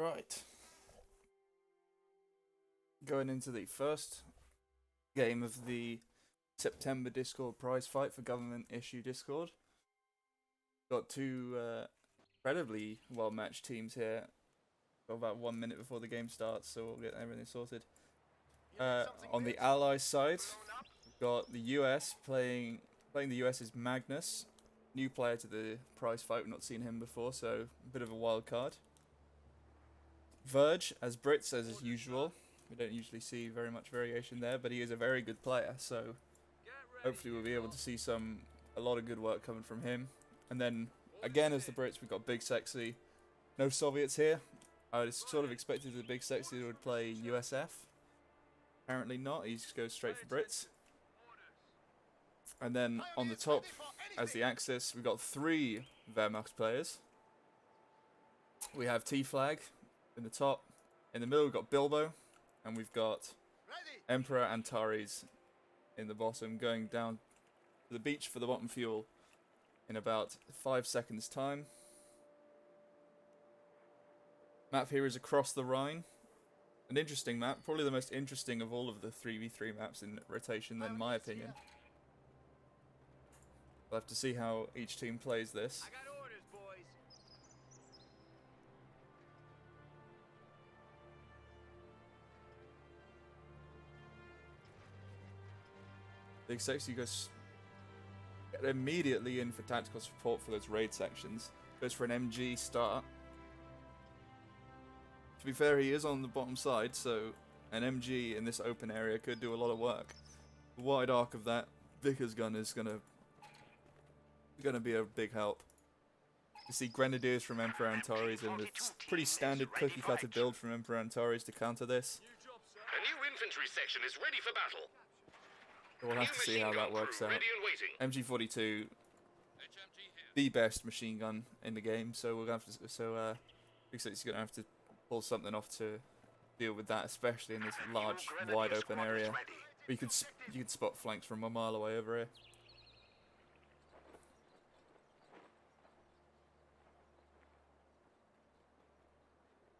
Right. Going into the first game of the September Discord prize fight for government issue Discord. Got two incredibly well matched teams here. Got about 1 minute before the game starts, so we'll get everything sorted. On the Allies side, we've got the US playing the US is Magnus, new player to the prize fight. We've not seen him before, so a bit of a wild card. Verge as Brits as usual. We don't usually see very much variation there, but he is a very good player, so hopefully we'll be able to see a lot of good work coming from him. And then again, as the Brits, we've got Big Sexy. No Soviets here. I sort of expected the Big Sexy would play USF. Apparently not. He just goes straight for Brits. And then on the top, as the Axis, we've got three Wehrmacht players. We have T-Flag in the top. In the middle, we've got Bilbo. And we've got Emperor Antares in the bottom, going down to the beach for the bottom fuel in about 5 seconds' time. Map here is across the Rhine. An interesting map, probably the most interesting of all of the 3v3 maps in rotation, in my opinion. We'll have to see how each team plays this. Big Sexy goes immediately in for tactical support for those raid sections. Goes for an MG start. To be fair, he is on the bottom side, so an MG in this open area could do a lot of work. The wide arc of that Vickers gun is gonna be a big help. You see Grenadiers from Emperor Antares and a pretty standard cookie cutter build from Emperor Antares to counter this. A new infantry section is ready for battle. We'll have to see how that works out. MG42, the best machine gun in the game, so we're gonna have to. Big Sexy's gonna have to pull something off to deal with that, especially in this large, wide open area. You could spot flanks from a mile away over here.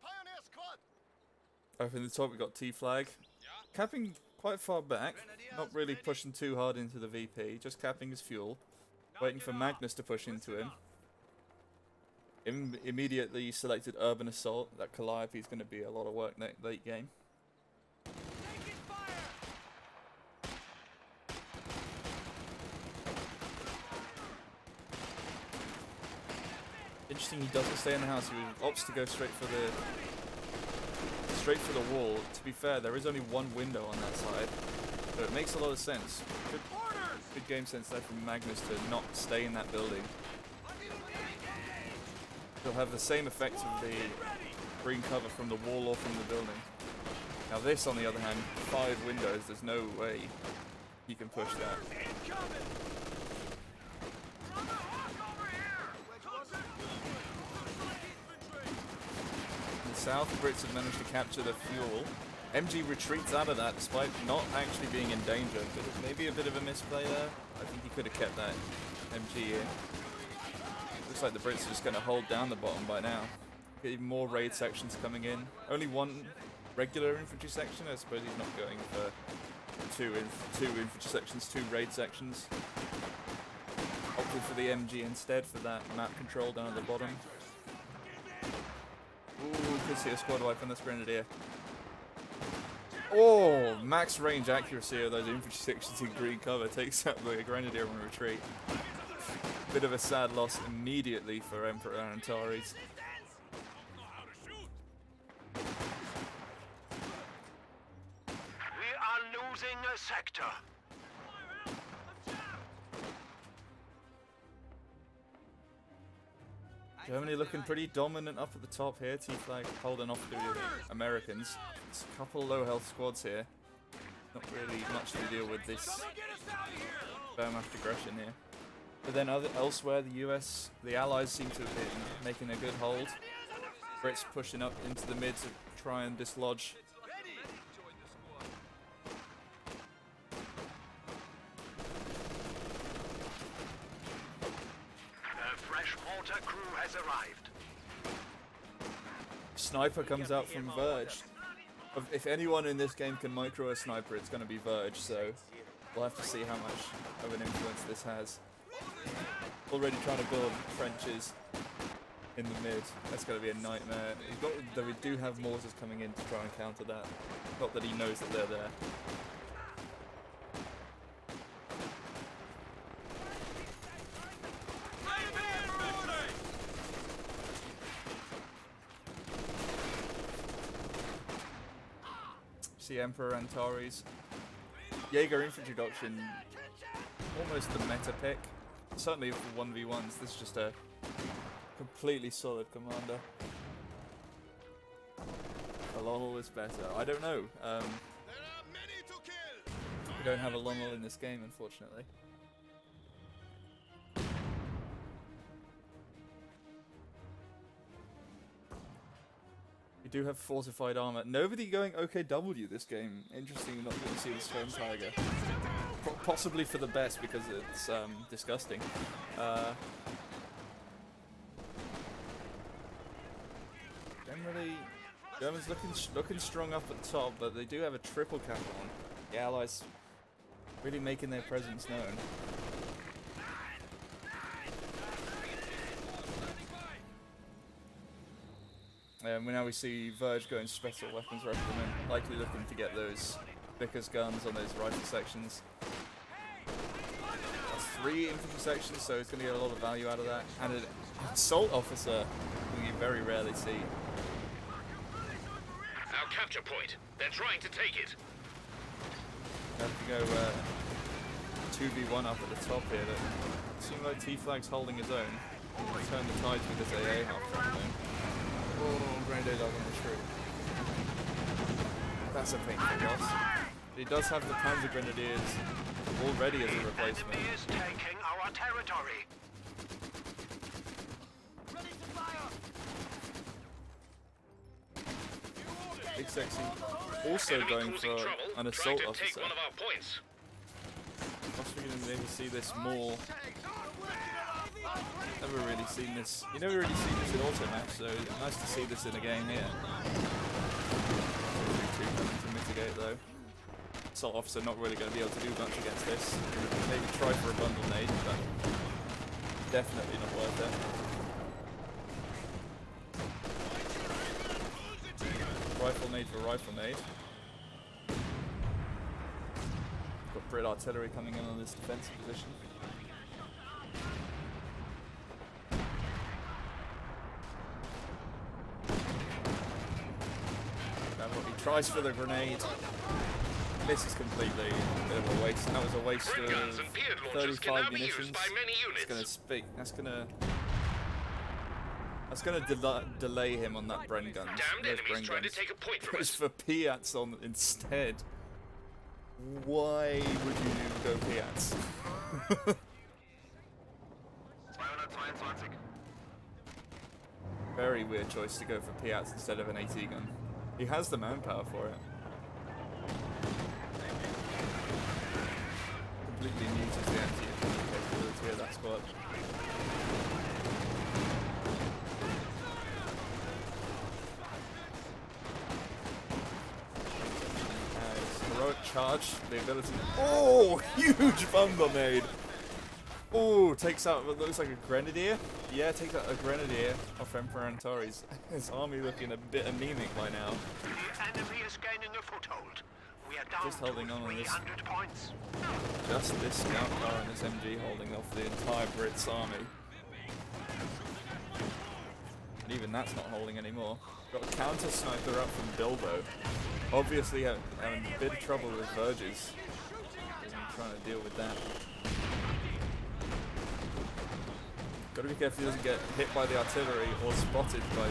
Pioneer squad. Over in the top, we got T-Flag, capping quite far back, not really pushing too hard into the VP, just capping his fuel, waiting for Magnus to push into him. Immediately selected Urban Assault. That Calliope is going to be a lot of work late game. Interesting, he doesn't stay in the house. He opts to go straight for the wall. To be fair, there is only one window on that side, so it makes a lot of sense. Good game sense there from Magnus to not stay in that building. He'll have the same effect of the green cover from the wall or from the building. Now this, on the other hand, 5 windows, there's no way you can push that. In the south, the Brits have managed to capture the fuel. MG retreats out of that despite not actually being in danger, but maybe a bit of a misplay there. I think he could have kept that MG in. Looks like the Brits are just going to hold down the bottom by now. Get even more raid sections coming in. Only one regular infantry section. I suppose he's not going for two infantry sections, 2 raid sections. Opted for the MG instead for that map control down at the bottom. Ooh, could see a squad wipe on this Grenadier. Oh, max range accuracy of those infantry sections in green cover takes out the Grenadier in retreat. Bit of a sad loss immediately for Emperor Antares. We are losing a sector. Germany looking pretty dominant up at the top here. T-Flag holding off the Americans. It's a couple low health squads here. Not really much to deal with this Wehrmacht aggression here. But then elsewhere, the Allies seem to have been making a good hold. Brits pushing up into the mid to try and dislodge. The freshwater crew has arrived. sniper comes out from Verge. If anyone in this game can micro a sniper, it's going to be Verge, so we'll have to see how much of an influence this has. Already trying to build trenches in the mid. That's going to be a nightmare. Though we do have mortars coming in to try and counter that. Not that he knows that they're there. See Emperor Antares. Jaeger infantry doctrine, almost the meta pick. Certainly for 1v1s, this is just a completely solid commander. Alonal is better. I don't know. We don't have a Alonal in this game, unfortunately. We do have fortified armor. Nobody going OKW this game. Interesting, not going to see the Stone Tiger. Possibly for the best because it's disgusting. Generally, Germans looking strong up at top, but they do have a triple cap on. The Allies really making their presence known. Now we see Verge going special weapons recommend, likely looking to get those Vickers guns on those rifle sections. That's 3 infantry sections, so it's going to get a lot of value out of that. And an assault officer, who you very rarely see. Our capture point. They're trying to take it. Have to go 2v1 up at the top here. It seems like T-Flag's holding his own. He'll turn the tides with this AA half-track. Oh, Grenadier Dog on the tree. That's a painful loss. But he does have the Panzer Grenadiers already as a replacement. The enemy is taking our territory. Ready to fire! Big Sexy also Enemy going causing for trouble, an trying assault to officer. take one of our points. Possibly going to maybe see this more. Never really seen this. You never really seen this in auto match, so nice to see this in a game here. 2 coming to mitigate though. Assault officer not really going to be able to do much against this. Maybe try for a bundle nade, but definitely not worth it. Rifle nade for rifle nade. Got Brit artillery coming in on this defensive position. He tries for the grenade. Misses completely. A bit of a waste. That was a waste Red guns and of Beard launchers can 35 now be munitions. used by many units. It's gonna speak. That's gonna delay him on that Bren gun. Damned enemies trying to take a point from Goes us. for Piats on instead. Why would you go Piats? Very weird choice to go for Piats instead of an AT gun. He has the manpower for it. Completely neutres the anti-capability of that squad. Heroic charge, the ability. Oh, huge bundle nade. Oh, takes out what looks like a grenadier. Yeah, takes out a grenadier off Emperor Antares. His army looking a bit anemic by now. The enemy is gaining a foothold. We are down Just holding to on this. 300 points. Just this scout car and this MG holding off the entire Brits army. And even that's not holding anymore. Got a counter sniper up from Bilbo. Obviously having a bit of trouble with Verges. I'm trying to deal with that. Gotta be careful he doesn't get hit by the artillery or spotted by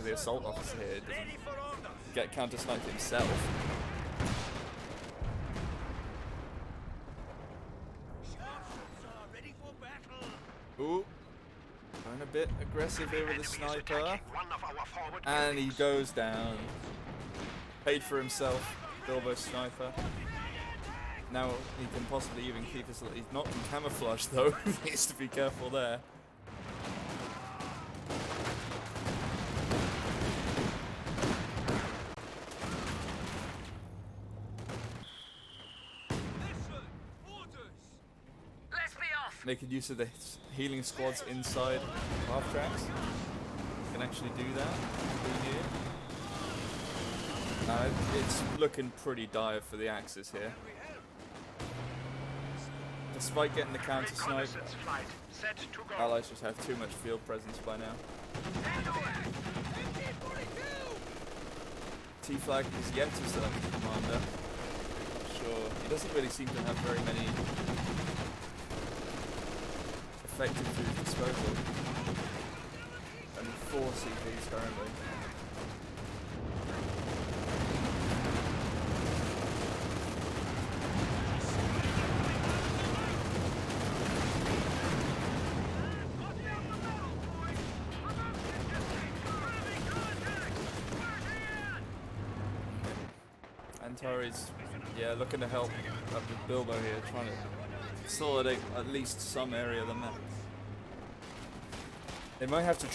the assault officer here. Doesn't get counter sniped himself. Ooh. Going a bit aggressive here with the sniper. And he goes down. Paid for himself, Bilbo sniper. Now he can possibly even keep his... He's not in camouflage though, he needs to be careful there. making use of the healing squads inside half tracks. Can actually do that through here. It's looking pretty dire for the Axis here. Despite getting the counter snipe, Reconnaissance flight set to go. Allies just have too much field presence by now. T-Flag is yet to select a commander. Sure, he doesn't really seem to have very many effective to his disposal. Only 4 CPs currently. Antari's, yeah, looking to help up with Bilbo here, trying to consolidate at least some area of the map. They might have to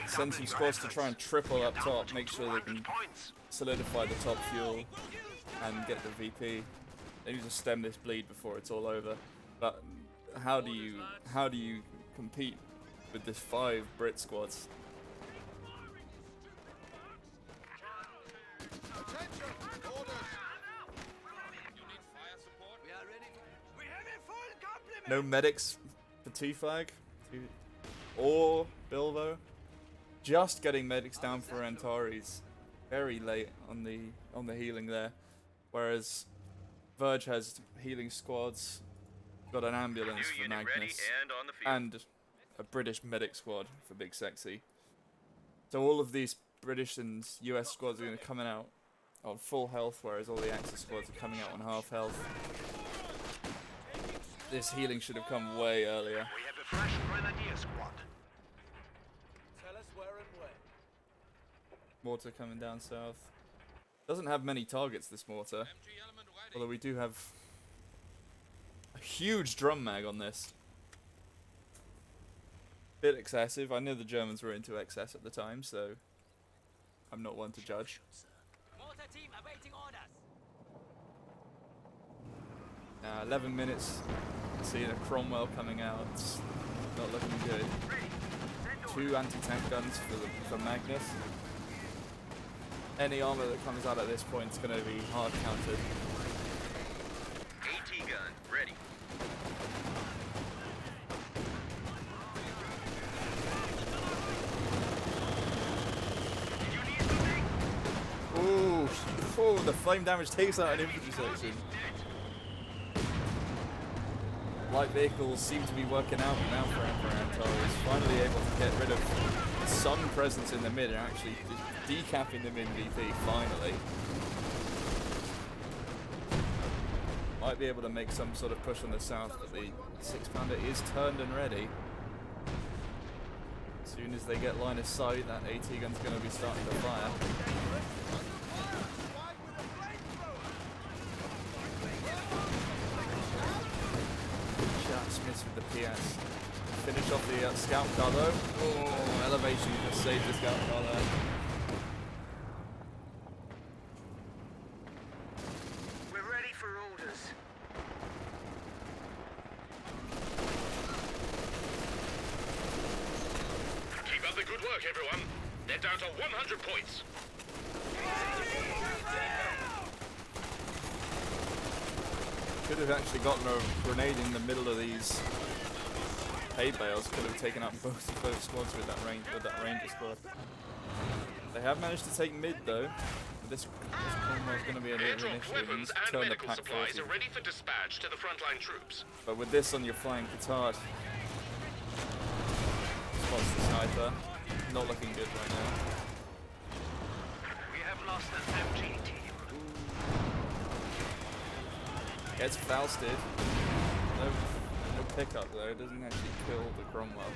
send some squads to try and triple up top, make sure they can solidify the top fuel and get the VP. They need to stem this bleed before it's all over. But how do you compete with this 5 Brit squads? Attention! Orders! No medics for T-Flag or Bilbo. Just getting medics down for Antares. Very late on the healing there. Whereas Verge has healing squads, got an ambulance for Magnus, and a British medic squad for Big Sexy. So all of these British and US squads are going to come out on full health, whereas all the Axis squads are coming out on half health. This healing should have come way earlier. We have a fresh grenadier squad. Tell us where and when. Mortar coming down south. Doesn't have many targets, this mortar. Although we do have a huge drum mag on this. Bit excessive. I know the Germans were into XS at the time, so I'm not one to judge. Mortar team awaiting orders. 11 minutes. Seeing a Cromwell coming out. It's not looking good. 2 anti-tank guns for Magnus. Any armor that comes out at this point is going to be hard countered. AT gun ready. Ooh, the flame damage takes out an infantry section. Light vehicles seem to be working out now for Emperor Antares. Finally able to get rid of some presence in the mid and actually decapping them in VP, finally. Might be able to make some sort of push on the south, but the 6-pounder is turned and ready. As soon as they get line of sight, that AT gun's going to be starting to fire. Just missed with the PS. Finish off the scout car though. Oh, elevation just saved the scout car there. We're ready for orders. Keep up the good work, everyone. They're down to 100 points. Could have actually gotten a grenade in the middle of these hay bales. Could have taken out both of those squads with that ranger squad. They have managed to take mid though. But this Cromwell's going to be a bit of an issue. He needs to and turn the medical pack supplies 40. are ready for dispatch to the frontline troops. But with this on your flying petard, spots the sniper. Not looking good right now. We have lost an MG team. Gets Fausted. No pickup though, doesn't actually kill the Cromwell.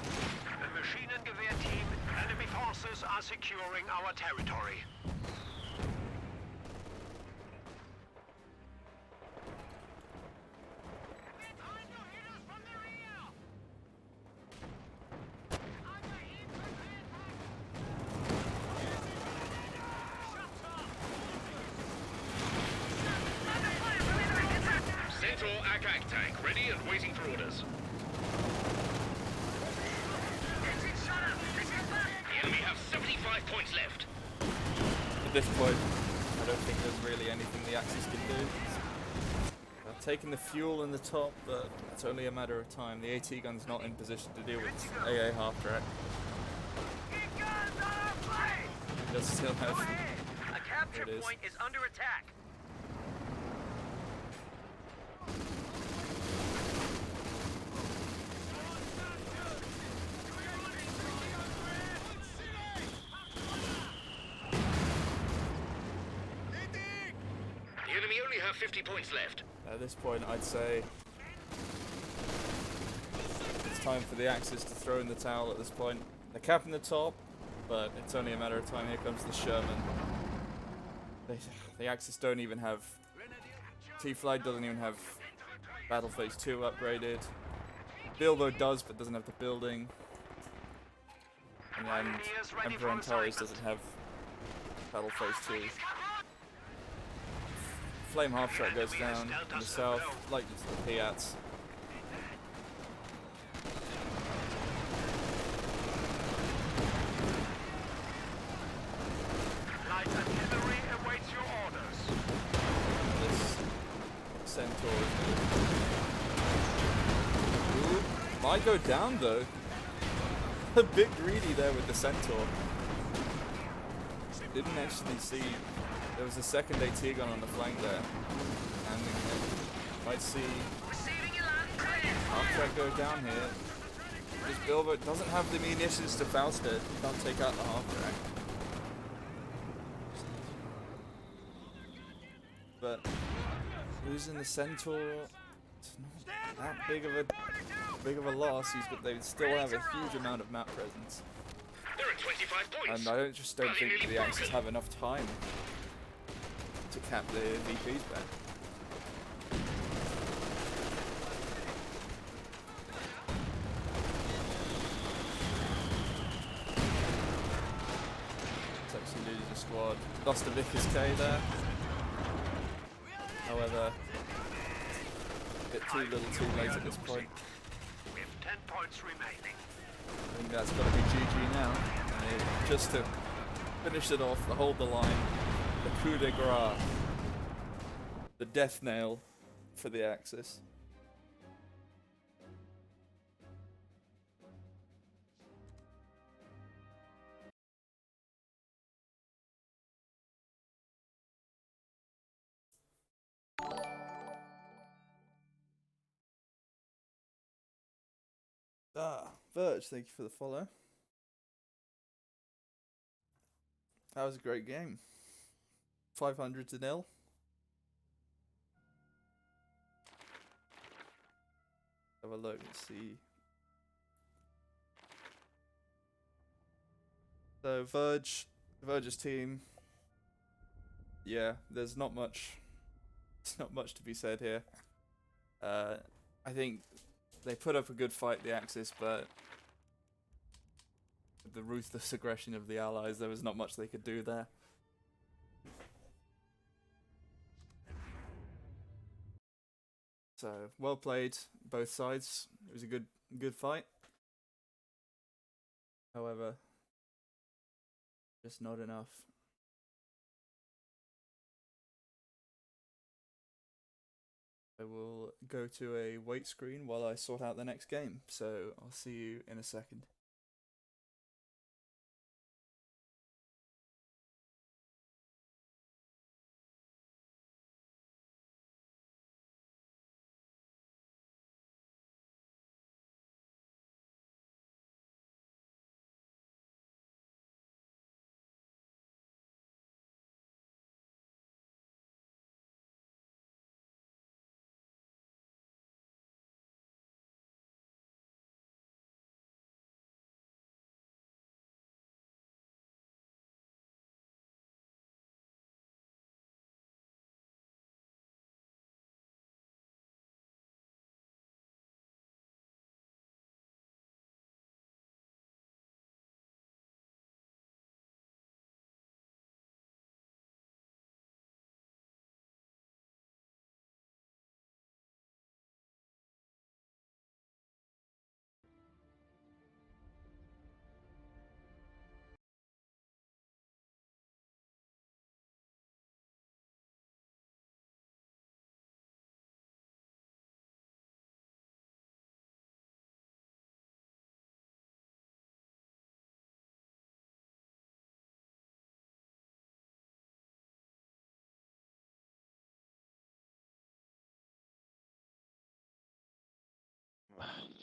The machine and gewehr team, enemy forces are securing our territory. attack tank ready and waiting for orders. The enemy have 75 points left. At this point, I don't think there's really anything the Axis can do. They're taking the fuel in the top, but it's only a matter of time. The AT gun's not in position to deal with AA half track. He does still have. A capture There it is. point is under attack. The enemy only have 50 points left. At this point, I'd say it's time for the Axis to throw in the towel at this point. They're capping the top, but it's only a matter of time. Here comes the Sherman. The Axis don't even have... T-Flight doesn't even have Battle Phase 2 upgraded. Bilbo does, but doesn't have the building. And then Emperor Antares doesn't have Battle Phase 2. Flame half track goes down in the south, like the Piats. Light artillery awaits your orders. This Centaur is good. Ooh, might go down though. A bit greedy there with the Centaur. Didn't actually see. There was a second AT gun on the flank there. Landing it. Might see half track go down here. Because Bilbo doesn't have the munitions to Faust it. He can't take out the half track. But losing the Centaur, it's not that big of a loss. They still have a huge amount of map presence. They're at 25 points. And I don't think the Axis have enough time to cap the VPs back. Actually loses a squad. Lost a Vickers K there. However, a bit too little too late at this point. We have 10 points remaining. I think that's got to be GG now. And just to finish it off, to hold the line, the coup de grace, the death nail for the Axis. Verge, thank you for the follow. That was a great game. 500 to 0. Have a look and see. So Verge's team. Yeah, there's not much to be said here. I think they put up a good fight, the Axis, but with the ruthless aggression of the Allies, there was not much they could do there. So, well played, both sides. It was a good fight. However, just not enough. I will go to a wait screen while I sort out the next game, so I'll see you in a second.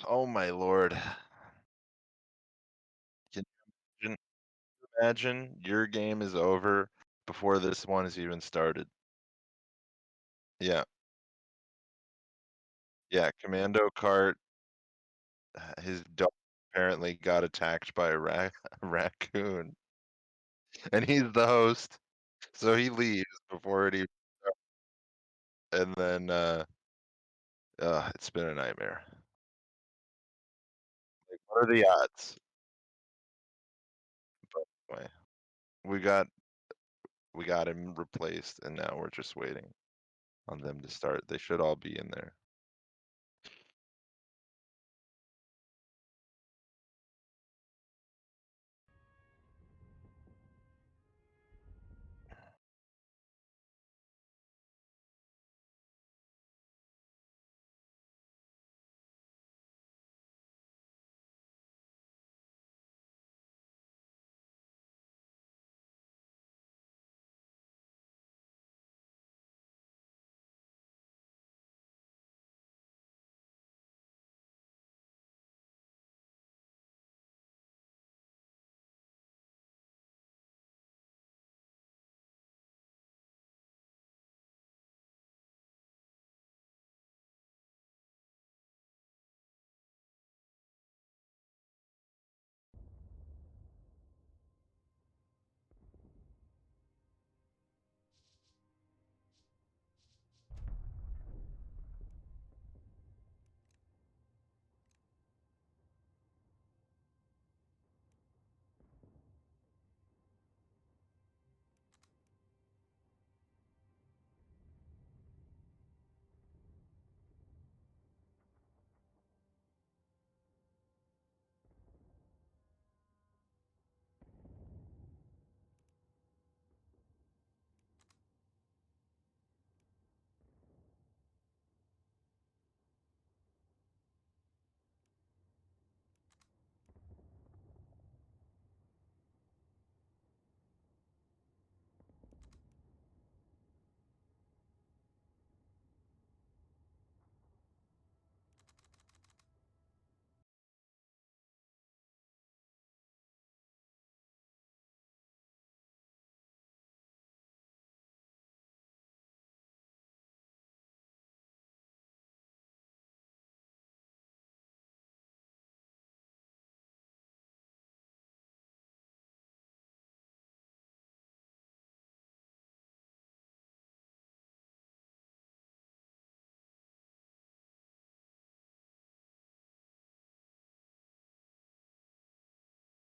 Oh my lord. Can you imagine your game is over before this one has even started? Yeah. Yeah, Commando Cart, his dog apparently got attacked by a raccoon, and he's the host, so he leaves before it even and then, it's been a nightmare. Like, what are the odds? But anyway, we got we got him replaced, and now we're just waiting on them to start. They should all be in there.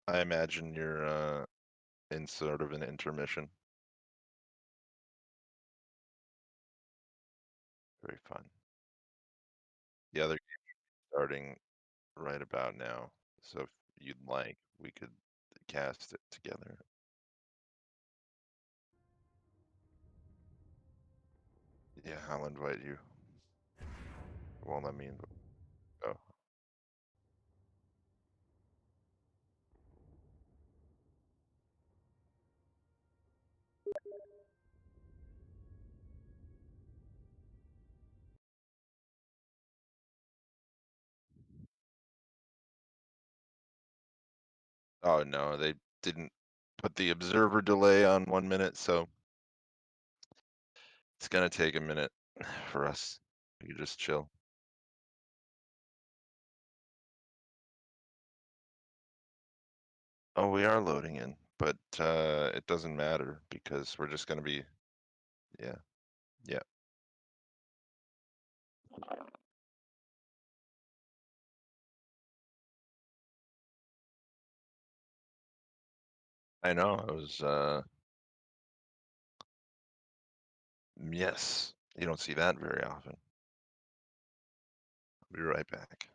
I imagine you're, in sort of an intermission. Very fun. The other game's starting right about now, so if you'd like, we could cast it together. Yeah, I'll invite you. It won't let me oh. Oh, no, they didn't put the observer delay on 1 minute, so it's gonna take a minute for us. We can just chill. Oh, we are loading in, but, it doesn't matter because we're just gonna be yeah, yeah. I know, I was, yes, you don't see that very often. I'll be right back.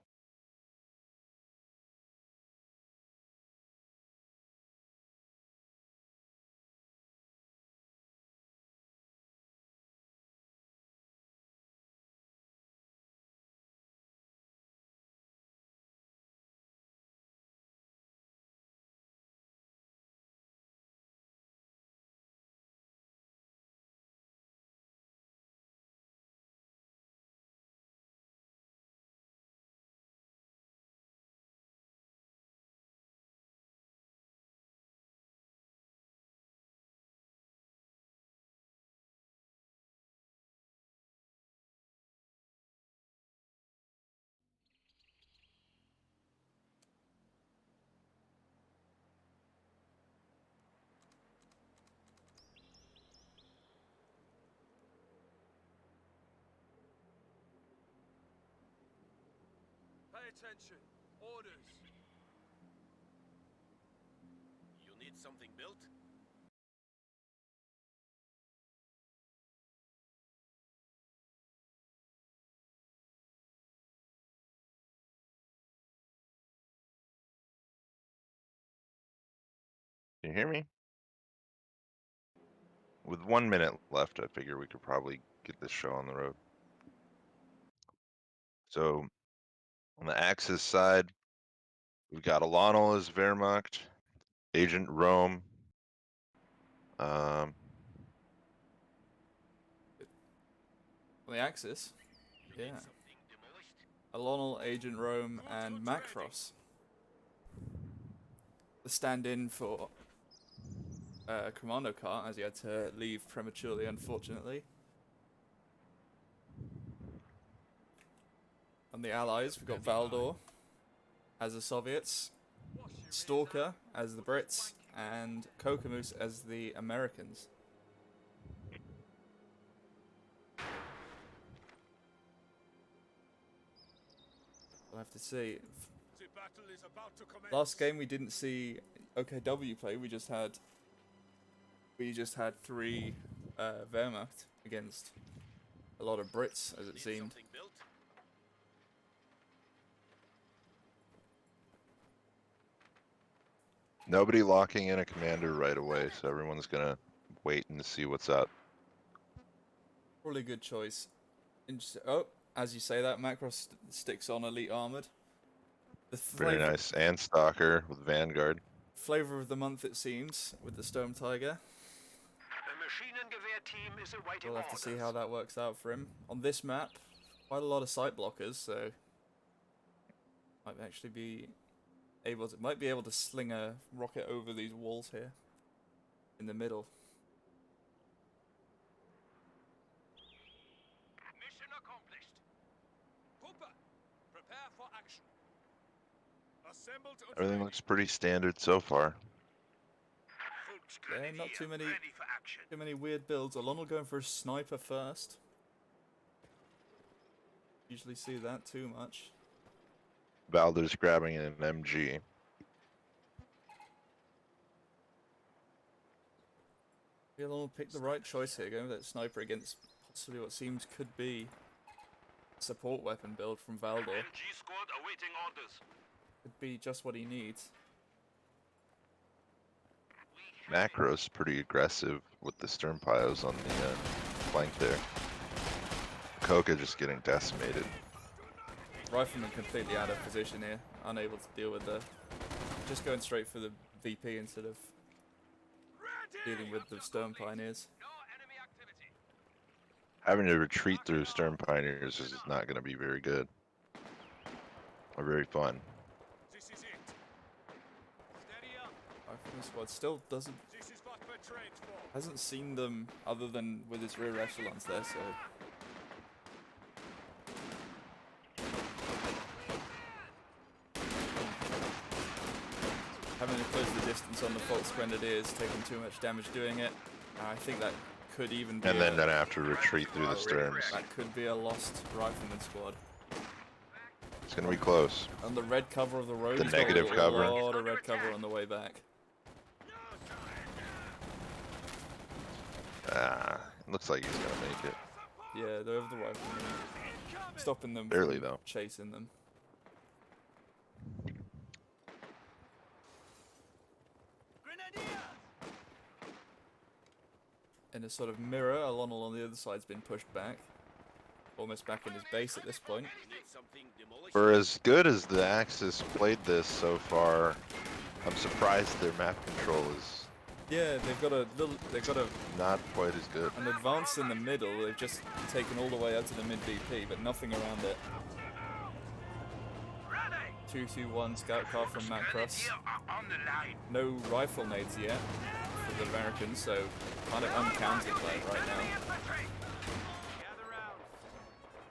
attention. Orders. You need something built? Can you hear me? With 1 minute left, I figure we could probably get this show on the road. So, on the Axis side, we've got Alonel as Wehrmacht, Agent Rome. On the Axis, You yeah. need something demolished? Alonel, Agent Rome, and Macross. The stand-in for Commando Car, as he had to leave prematurely, unfortunately. On the Allies, we've got Valdor as the Soviets, Stalker as the Brits, and Kokomus as the Americans. We'll have to see. The battle is about to commence. Last game we didn't see OKW play. We just had 3 Wehrmacht against a lot of Brits, as it Need seemed. something built? Nobody locking in a commander right away, so everyone's gonna wait and see what's up. Probably a good choice. Oh, as you say that, Macross sticks on Elite Armored. The Very nice. And Stalker with Vanguard. Flavor of the month, it seems, with the Storm Tiger. The Maschinengewehr team is awaiting We'll have to orders. see how that works out for him. On this map, quite a lot of sight blockers, so might actually be able to sling a rocket over these walls here in the middle. Mission accomplished. Pupa, prepare for action. Assemble to Everything looks pretty standard so far. Yeah, not too many weird builds. Alonel going for a sniper first. Usually see that too much. Valdor's grabbing an MG. Alonel picked the right choice here, going with that sniper against possibly what seems could be a support weapon build from Valdor. MG squad awaiting orders. Could be just what he needs. Macro's pretty aggressive with the stern piles on the flank there. Coca just getting decimated. Rifleman completely out of position here, unable to deal with the... Just going straight for the VP instead of dealing with the Stern Pioneers. No enemy activity. Having to retreat through stern pioneers is not going to be very good. Or very fun. This is it. Steady up. Rifleman squad still doesn't... This is what we're trained for. Hasn't seen them other than with his rear echelons there, so... Having to close the distance on the Fox Grenadiers, taking too much damage doing it. I think that could even be And then gonna have to retreat through the sterns. that could be a lost Rifleman squad. It's gonna be close. On the red cover of the road, The he's got negative cover. a lot of red cover on the way back. Ah, looks like he's gonna make it. Yeah, they're over the Rifleman. Stopping them Barely, from though. chasing them. In a sort of mirror, Alonel on the other side's been pushed back. Almost back in his base at this point. You need something demolished? For as good as the Axis played this so far, I'm surprised their map control is Yeah, they've got not quite as good. an advance in the middle. They've just taken all the way out to the mid VP, but nothing around it. 221 scout car from Macross. On the line. No rifle nades yet for the Americans, so kind of uncounted play right now. Gather round.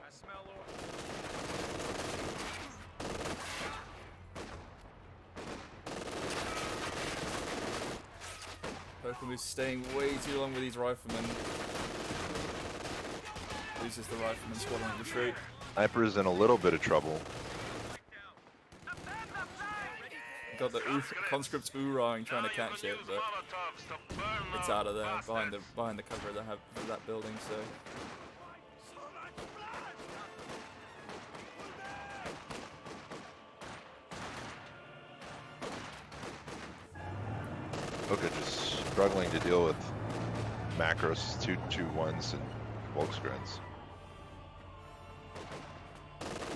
I smell orders. Kokomu's staying way too long with these riflemen. Loses the rifleman squad on retreat. Sniper's in a little bit of trouble. got the conscripts ooh-rahing trying to catch it, but it's out of there behind the cover of that building. So Okay, just struggling to deal with macros 221s and Volksgrens.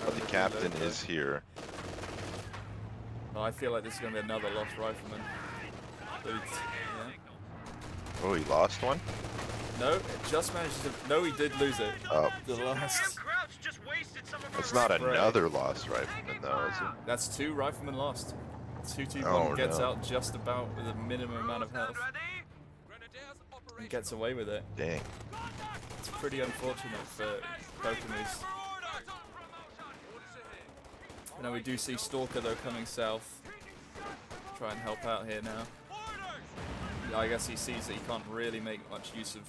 But the captain is here. oh, I feel like this is going to be another lost rifleman. But it's, yeah. Oh, he lost one? No, it just managed to. No, he did lose it. Oh, The last. it's not Right. another lost rifleman though, is it? That's 2 riflemen lost. 221 Oh, gets no. out just about with a minimum amount of health and gets away with it. Dang. It's pretty unfortunate for Kokomis. Now we do see Stalker though coming south. Try and help out here now. Yeah, I guess he sees that he can't really make much use of,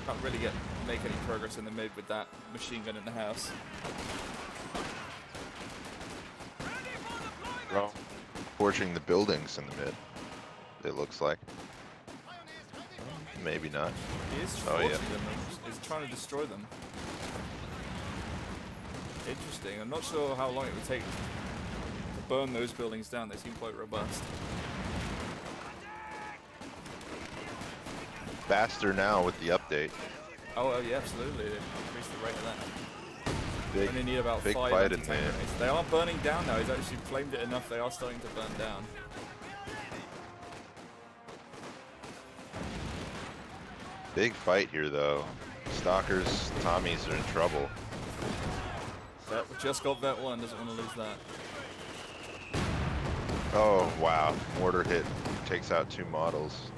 can't really make any progress in the mid with that machine gun in the house. Well, torching the buildings in the mid, it looks like. Maybe not. He is Oh, forcing yeah. them, he's trying to destroy them. Interesting, I'm not sure how long it would take to burn those buildings down, they seem quite robust. Faster now with the update. Oh yeah, absolutely, they increased the rate of that. Big, Only need about big 5 fight in anti-tank there. grenades. They are burning down now, he's actually flamed it enough, they are starting to burn down. Big fight here though. Stalkers, Tommies are in trouble. That just got that one, doesn't want to lose that. Oh wow, mortar hit takes out 2 models.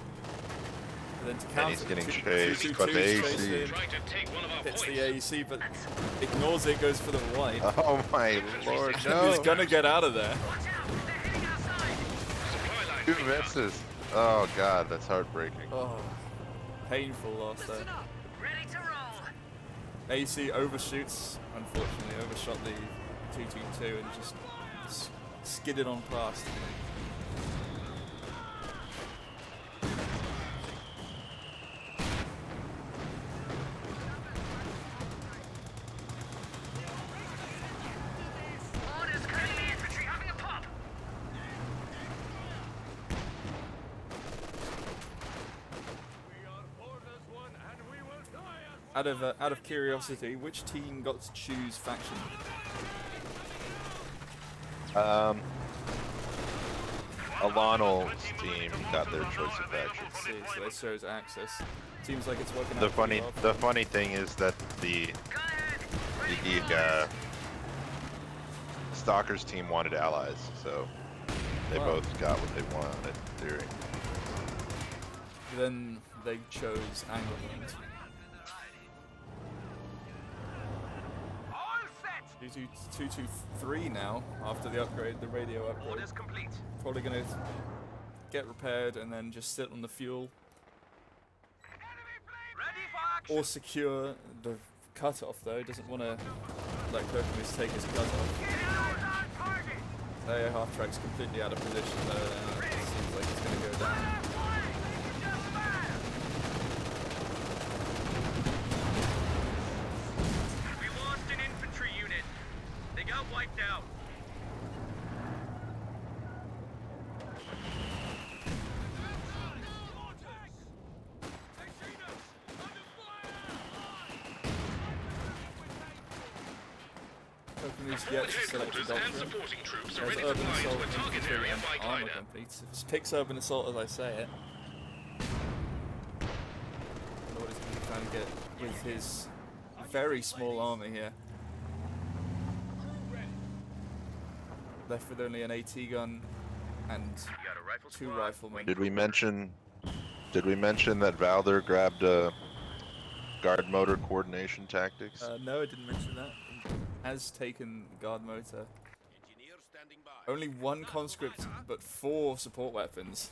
And then to And counter, he's getting two- chased, two- but two's the chased AC. in, Trying to take one of our hits points. the AEC, but ignores it, goes for the white. Oh my lord, He's no! gonna get out of there. Supply line 2 being cut. misses. Oh god, that's heartbreaking. Oh, painful loss there. Ready to roll. AC overshoots, unfortunately, overshot the 222 and just skidded on past. Orders cutting the infantry having a pop. Out of curiosity, which team got to choose faction? Alonal's team got their choice of faction. Let's see, so they chose Axis. Seems like it's working out The pretty well. funny thing is that the Stalkers team wanted allies, so they Wow. both got what they wanted in theory. Then they chose Angleland. All set. 223 now after the upgrade, the radio upgrade. Orders complete. Probably gonna get repaired and then just sit on the fuel Ready for action. or secure the cutoff though. Doesn't want to let Kokomis take his cutoff. Eyes on target. Their half track's completely out of position though. Now. It seems like it's gonna go down. We lost an infantry unit. They got wiped out. Kokomis yet to select a Headquarters and doctrine. supporting troops are There's ready to urban fly assault to a target infantry area and by armor glider. company. It picks urban assault as I say it. What is he trying to get with his very small army here? Left with only an AT gun and You got a rifle 2 squad. riflemen. Did we mention that Valder grabbed guard motor coordination tactics? No, I didn't mention that. Has taken guard motor. Engineer standing by. Only 1 conscript, but 4 support weapons.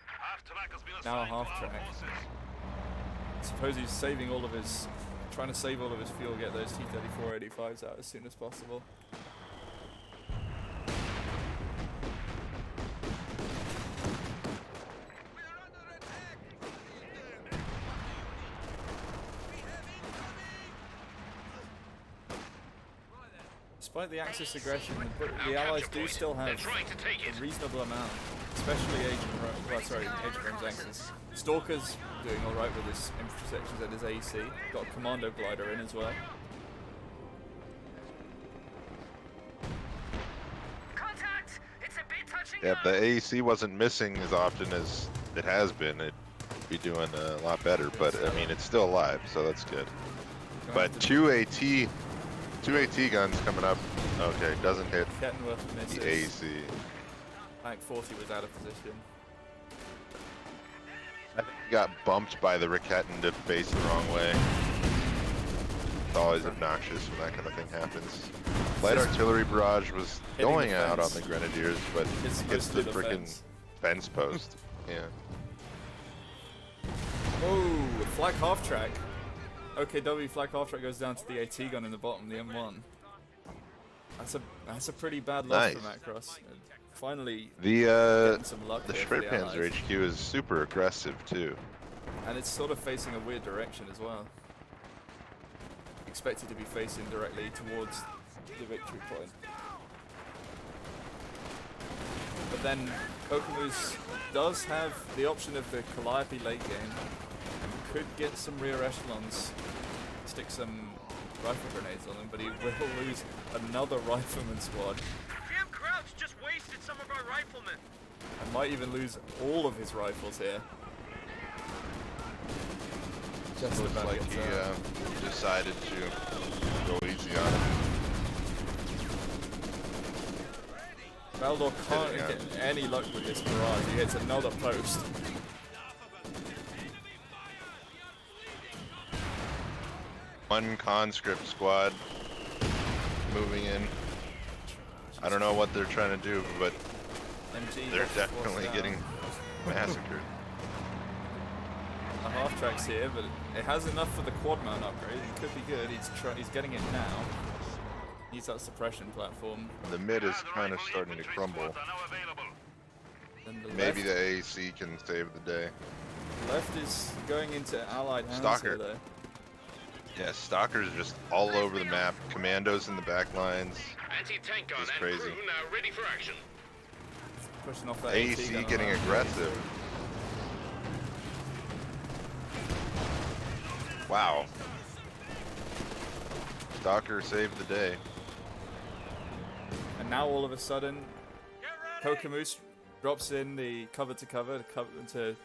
Half-track has been Now a assigned to our half-track. forces. Suppose he's saving all of his, trying to save all of his fuel, get those T-34-85s out as soon as possible. Despite the Axis aggression, the Allies do still have a reasonable amount, especially Agent Rome's Axis. Stalker's doing alright with his infantry sections and his AEC. Got a commando glider in as well. Contact! It's a bit touching. Yeah, if the AEC wasn't missing as often as it has been, it'd be doing a lot better. But I mean, it's still alive, so that's good. But two AT guns coming up. Okay, doesn't hit Kettenworth misses. the AEC. Pack 40 was out of position. I think he got bumped by the Riketten to face the wrong way. It's always obnoxious when that kind of thing happens. Light artillery barrage was Hitting going the out on fence. the Grenadiers, but It's hits the mostly the freaking fence post. Yeah. Oh, flak half track. OKW flak half track goes down to the AT gun in the bottom, the M1. That's a pretty bad loss Nice. for Macross. Finally The getting some luck the here for the Schwertpanzer Allies. HQ is super aggressive too. And it's sort of facing a weird direction as well. Expected to be facing directly towards the victory point. But then Kokomus does have the option of the Calliope late game and could get some rear echelons, stick some rifle grenades on them, but he will lose another rifleman squad Jim Crouch just wasted some of our riflemen. and might even lose all of his rifles here. Just Looks about like gets he out. decided to go easy on him. Valdor can't Yeah. get any luck with this barrage. He hits another post. One conscript squad moving in. I don't know what they're trying to do, but MG they're gets forced definitely down. getting massacred. A half track's here, but it has enough for the quad mount upgrade. It could be good. He's getting it now. Needs that suppression platform. The mid is kind of starting to crumble. And the Maybe left, the AEC can save the day. left is going into allied hands Stalker. here, though. Yeah, Stalker's just all over the map. Commandos in the back lines. Anti-tank gun This is and crazy. crew now ready for action. Pushing off that AT gun AEC getting around. aggressive. Wow. Stalker saved the day. And now all of a sudden, Kokomus drops in the cover to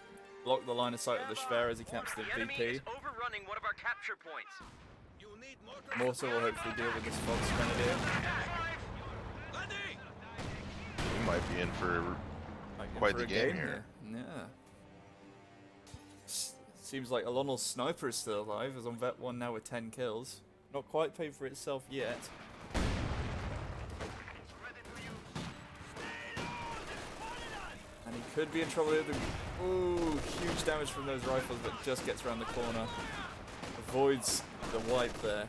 block the line of sight of the Schwer as he caps the The enemy VP. is overrunning one of our capture points. Mortar will hopefully deal with this Fox Grenadier. We might be in for Like, in Quite for the a game here. Yeah. Seems like Alonel's sniper is still alive, as on Vet 1 now with 10 kills. Not quite paid for itself yet. And he could be in trouble here. Ooh, huge damage from those rifles, but just gets around the corner. Avoids the wipe there.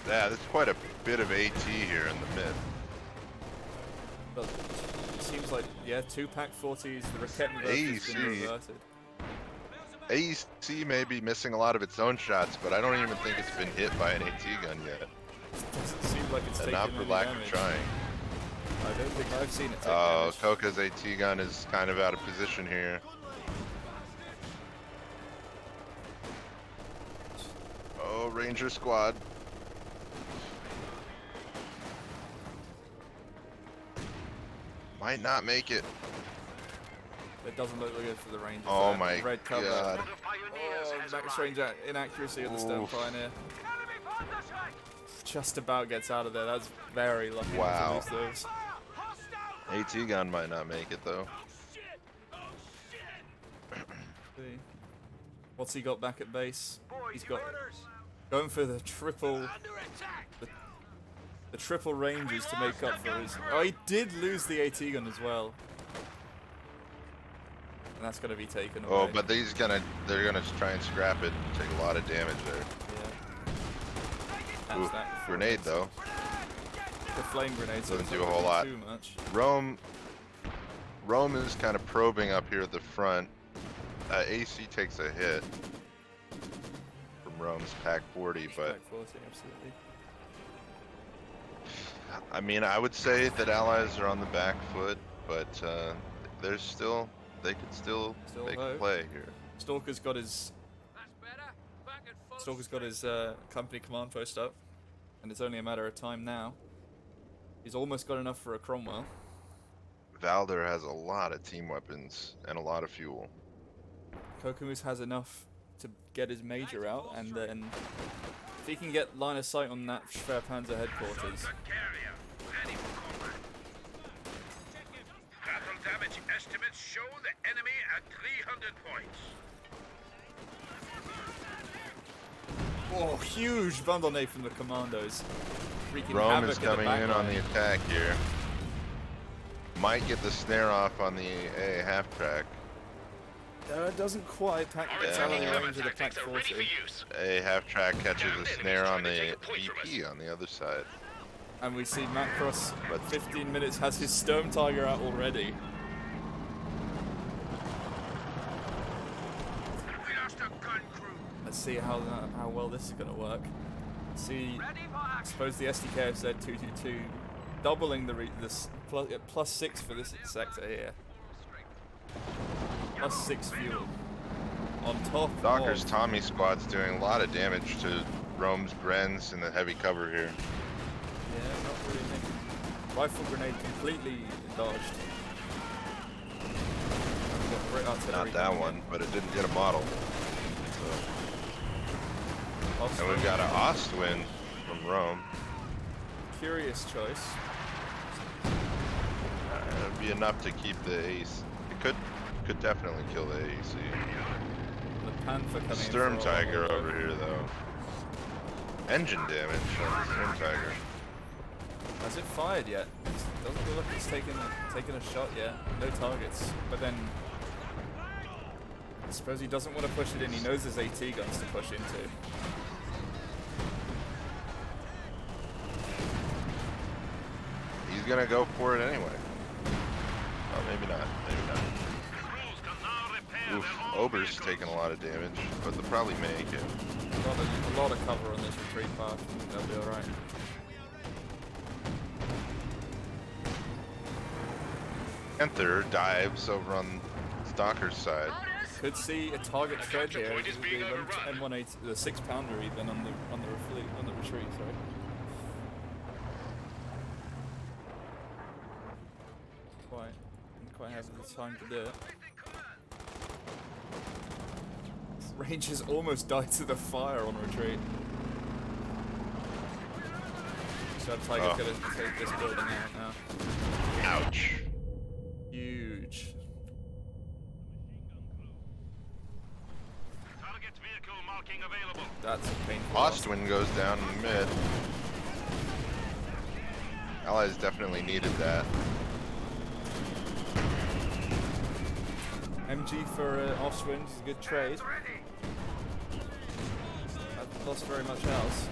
yeah. There's quite a bit of AT here in the mid. But it seems like, yeah, 2 pack 40s, the Riketten verse has been AEC. reverted. AEC may be missing a lot of its own shots, but I don't even think it's been hit by an AT gun yet. Doesn't seem like it's And taking not for any lack damage. of trying. I don't think I've seen it take Oh, damage. Koka's AT gun is kind of out of position here. Oh, Ranger squad. Might not make it. It doesn't look good for the Rangers. Oh there. my Red cover. God. Squad of pioneers Oh, has max arrived. range inaccuracy of the Stone Oof. Pioneer. Enemy Panzerschreck! Just about gets out of there. That's very lucky Wow. to lose those. AT gun might not make it though. See. What's he got back at base? Boys, He's your got orders. going for the triple, the triple ranges to make up for his. Oh, he did lose the AT gun as well, and that's gonna be taken away. Oh, but they're gonna try and scrap it and take a lot of damage there. yeah. Ooh, Catch that before grenade it- though. The flame grenades Doesn't don't do a whole lot. Too much. Rome is kind of probing up here at the front. AC takes a hit. Rome's Pack 40, but Back 40, absolutely. I mean, I would say that allies are on the back foot, but there's still, they could still Still make a hope. play here. Stalker's got his That's better. Back at full Stalker's got his strength. company command post up, and it's only a matter of time now. He's almost got enough for a Cromwell. Valder has a lot of team weapons and a lot of fuel. Kokomus has enough to get his major out, and then if he can get line of sight on that Schwerpanzer headquarters, Carrier, ready for combat. Battle damage estimates show the enemy at 300 points. oh, huge bundle nade from the commandos. Wreaking Rome havoc is in the coming back in on line. the attack here. Might get the snare off on the A half track. It doesn't quite. Pack, Our it's out of attacking the cover range of the Pack tactics are ready 40. for use. A half track catches Damned the enemies snare on trying to the take a point from VP on the other side. And we see Macross, But 15 minutes, has his Sturm Tiger out already. We lost a gun crew. Let's see how well this is going to work. See, I suppose the SDKF Z222 doubling this plus 6 for this sector here. Plus 6 fuel. On top Docker's of Tommy squad's doing a lot of damage to Rome's Grens in the heavy cover here. yeah, not really making rifle grenade completely dodged. Got great artillery Not that coming one, but it didn't get a model. in. And we've got an Ostwind from Rome. Curious choice. It'd be enough to keep the ace. It could definitely kill the AEC. The Panther coming in Sturm for a lot Tiger more over here though. Engine damage on the Sturm Tiger. Has it fired yet? It doesn't look like it's taken a shot yet. No targets. But then I suppose he doesn't want to push it in. He knows there's AT guns to push into. He's gonna go for it anyway. Oh, maybe not. Maybe not. Crews can now repair Oof, their own Ober's vehicles. taking a lot of damage, but they'll probably make it. A lot of cover on this retreat path. I think they'll be alright. Panther dives over on Stalker's side. Could see a target thread here. point is It being would be overrun. M18, the 6-pounder even on the retreat. Sorry. Didn't quite have the time to do it. Rangers almost died to the fire on retreat. So Tiger's Oh. gonna take this building out now. Ouch. Huge. Target vehicle marking available. That's a painful loss. Ostwind goes down in the mid. Allies definitely needed that. MG for Offswind is a good trade. I've lost very much else.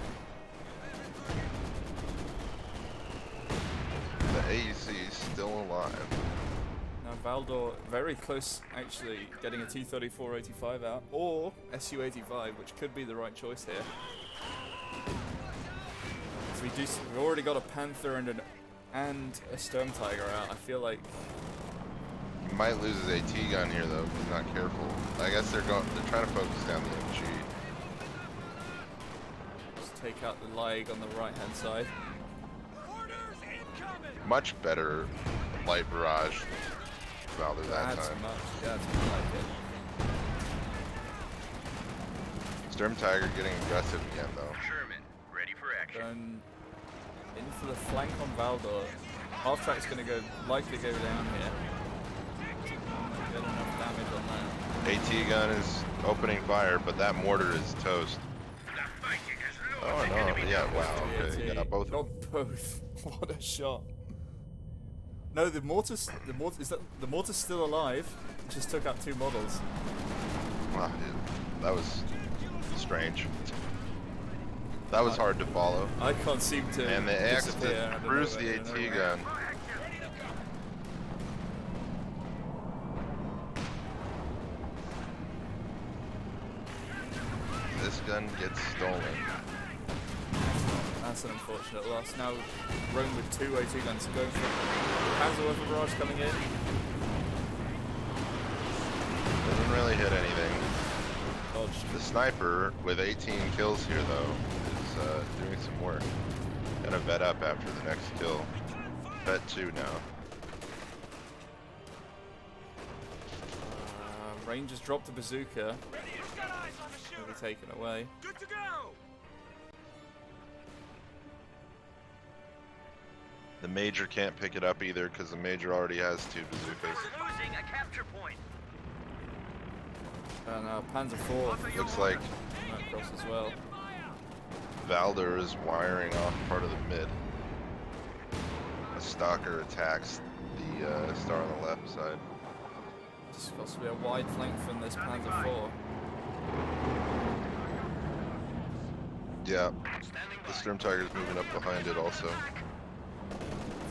The AEC is still alive. Now Valdor very close actually getting a T-34-85 out or Su-85, which could be the right choice here. So we've already got a Panther and a Sturm Tiger out. I feel like He might lose his AT gun here though if he's not careful. I guess they're trying to focus down the MG. just take out the lag on the right hand side. Much better light barrage Valder that That's time. much. Yeah, that's more like it. Sturm Tiger getting aggressive again though. Sherman, ready for action. Going in for the flank on Valdor. Half track's going to likely go down here. Not get enough damage on that. AT gun is opening fire, but that mortar is toast. The fighting has Oh lowered the no, enemy yeah, down. wow, okay, you got both of them. Got both. What a shot. No, the mortar's still alive. It just took out 2 models. Wow, dude, that was strange. That was hard to follow. I can't seem to And the AX disappear out of cruise nowhere, the out of AT nowhere. gun. This gun gets stolen. That's an unfortunate loss. Now Rome with 2 AT guns going for Panzerwerfer barrage coming in. Doesn't really hit anything. Dodged. The sniper with 18 kills here though is doing some work. Gonna vet up after the next kill. Vet 2 now. Rangers dropped the bazooka. Will be taken away. Good to go. The Major can't pick it up either because the Major already has 2 bazookas. Losing a capture point. And Panzer IV Looks like went across as well. Valder is wiring off part of the mid. A stalker attacks the star on the left side. It's supposed to be a wide flank from this Panzer IV. Yeah, the Sturm Tiger's moving up behind it also.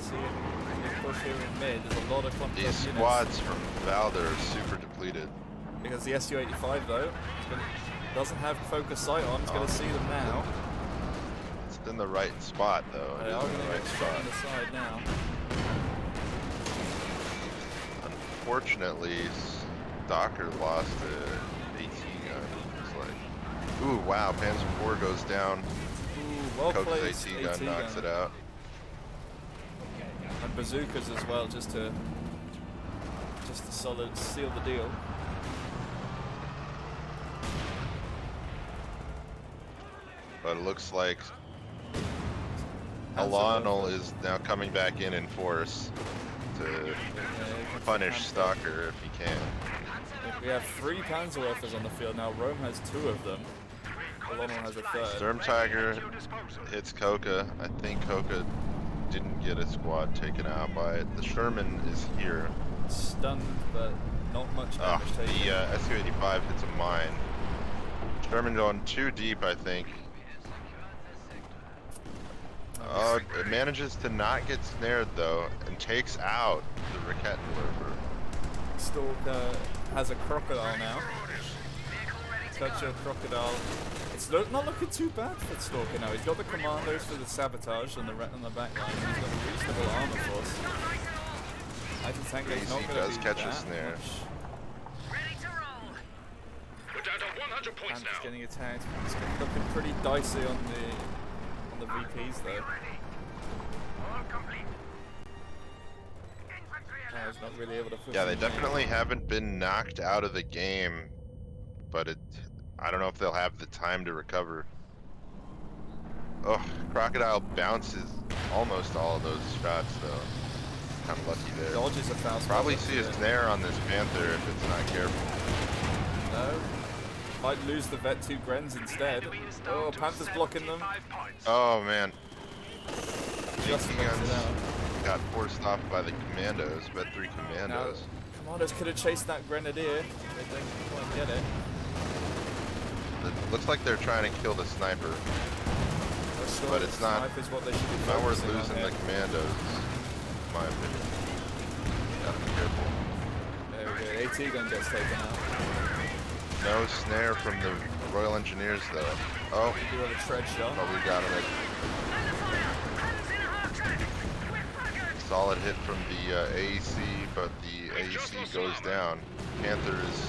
See it, of course here in mid, there's a lot of clumped These up units. squads from Valder are super depleted. Because the Su-85 though, doesn't have focus sight on, it's going to see them now. It's in the right spot though. They It are is in going the to right get shot on spot. the side now. Unfortunately, Stalker lost a AT gun. It's like, ooh, wow, Panzer IV goes down. Ooh, well Coke's placed AT gun knocks it out. And bazookas as well, just to solid seal the deal. But it looks like Alonel is now coming back in force to punish Stalker if he can. We have 3 Panzerwerfers on the field now. Rome has 2 of them. Alonel has a 3rd. Sturm Tiger hits Coca. I think Coca didn't get a squad taken out by it. The Sherman is here. Stunned, but not much damage taken. The Su-85 hits a mine. Sherman going too deep, I think. Oh, it manages to not get snared though, and takes out the Rakettenwerfer. Stalk has a crocodile now. Touch your crocodile. It's not looking too bad for Stalker now. He's got the commandos for the sabotage on the back line. And he's got a reasonable armor force. Anti-tank is not going to does be catch a that snare. much. We're down to 100 points Panzer's now. getting attacked. It's looking pretty dicey on the VPs though. He's not really able to push Yeah, they them in. definitely haven't been knocked out of the game, but I don't know if they'll have the time to recover. Oh, Crocodile bounces almost all of those shots though. Kind of lucky there. Dodges a foul. Probably see a snare on this Panther if it's not careful. No. Might lose the Vet 2 Grens instead. Oh, Panther's blocking them. Oh man, Just makes it out. got forced off by the commandos, Vet 3 commandos. Commandos could have chased that Grenadier. They didn't quite get it. It looks like they're trying to kill the sniper. But it's not- Sniper's what they should be Not worth focusing on losing here. the commandos, in my opinion. Gotta be careful. There we go. AT gun gets taken out. No snare from the Royal Engineers though. Oh, We do have a tread shot. but we got him. Solid hit from the AEC, but the AEC goes down. Panther is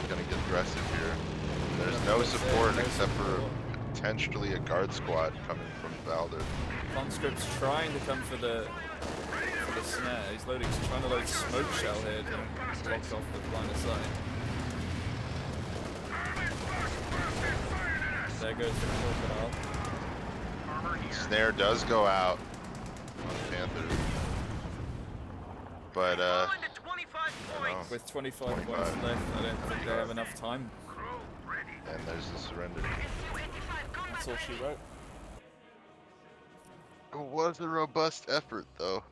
gonna get aggressive here. There's no support except for potentially a guard squad coming from Valder. Conscript's trying to come for the snare. He's trying to load smoke shell here to block off the line of sight. There goes the crocodile. Snare does go out on Panther. But I don't know. With 25 points 25. left, I don't think they have enough time. And there's the surrender. That's all she wrote. It was a robust effort though.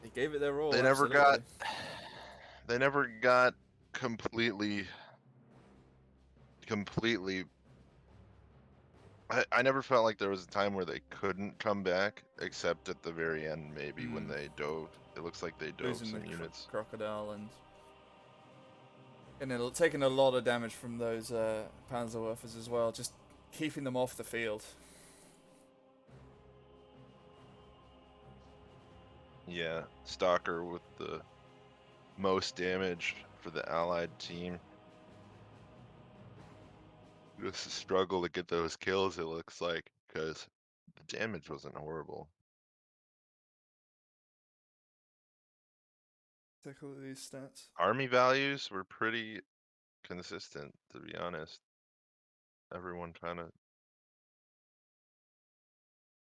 They gave it their all. They never absolutely. got completely I never felt like there was a time where they couldn't come back, except at the very end maybe when they dove. It looks like they dove Losing some the units. crocodile and taking a lot of damage from those Panzerwerfers as well. Just keeping them off the field. Yeah, Stalker with the most damage for the allied team. Just a struggle to get those kills, it looks like, because the damage wasn't horrible. Take a look at these stats. Army values were pretty consistent, to be honest. Everyone kind of.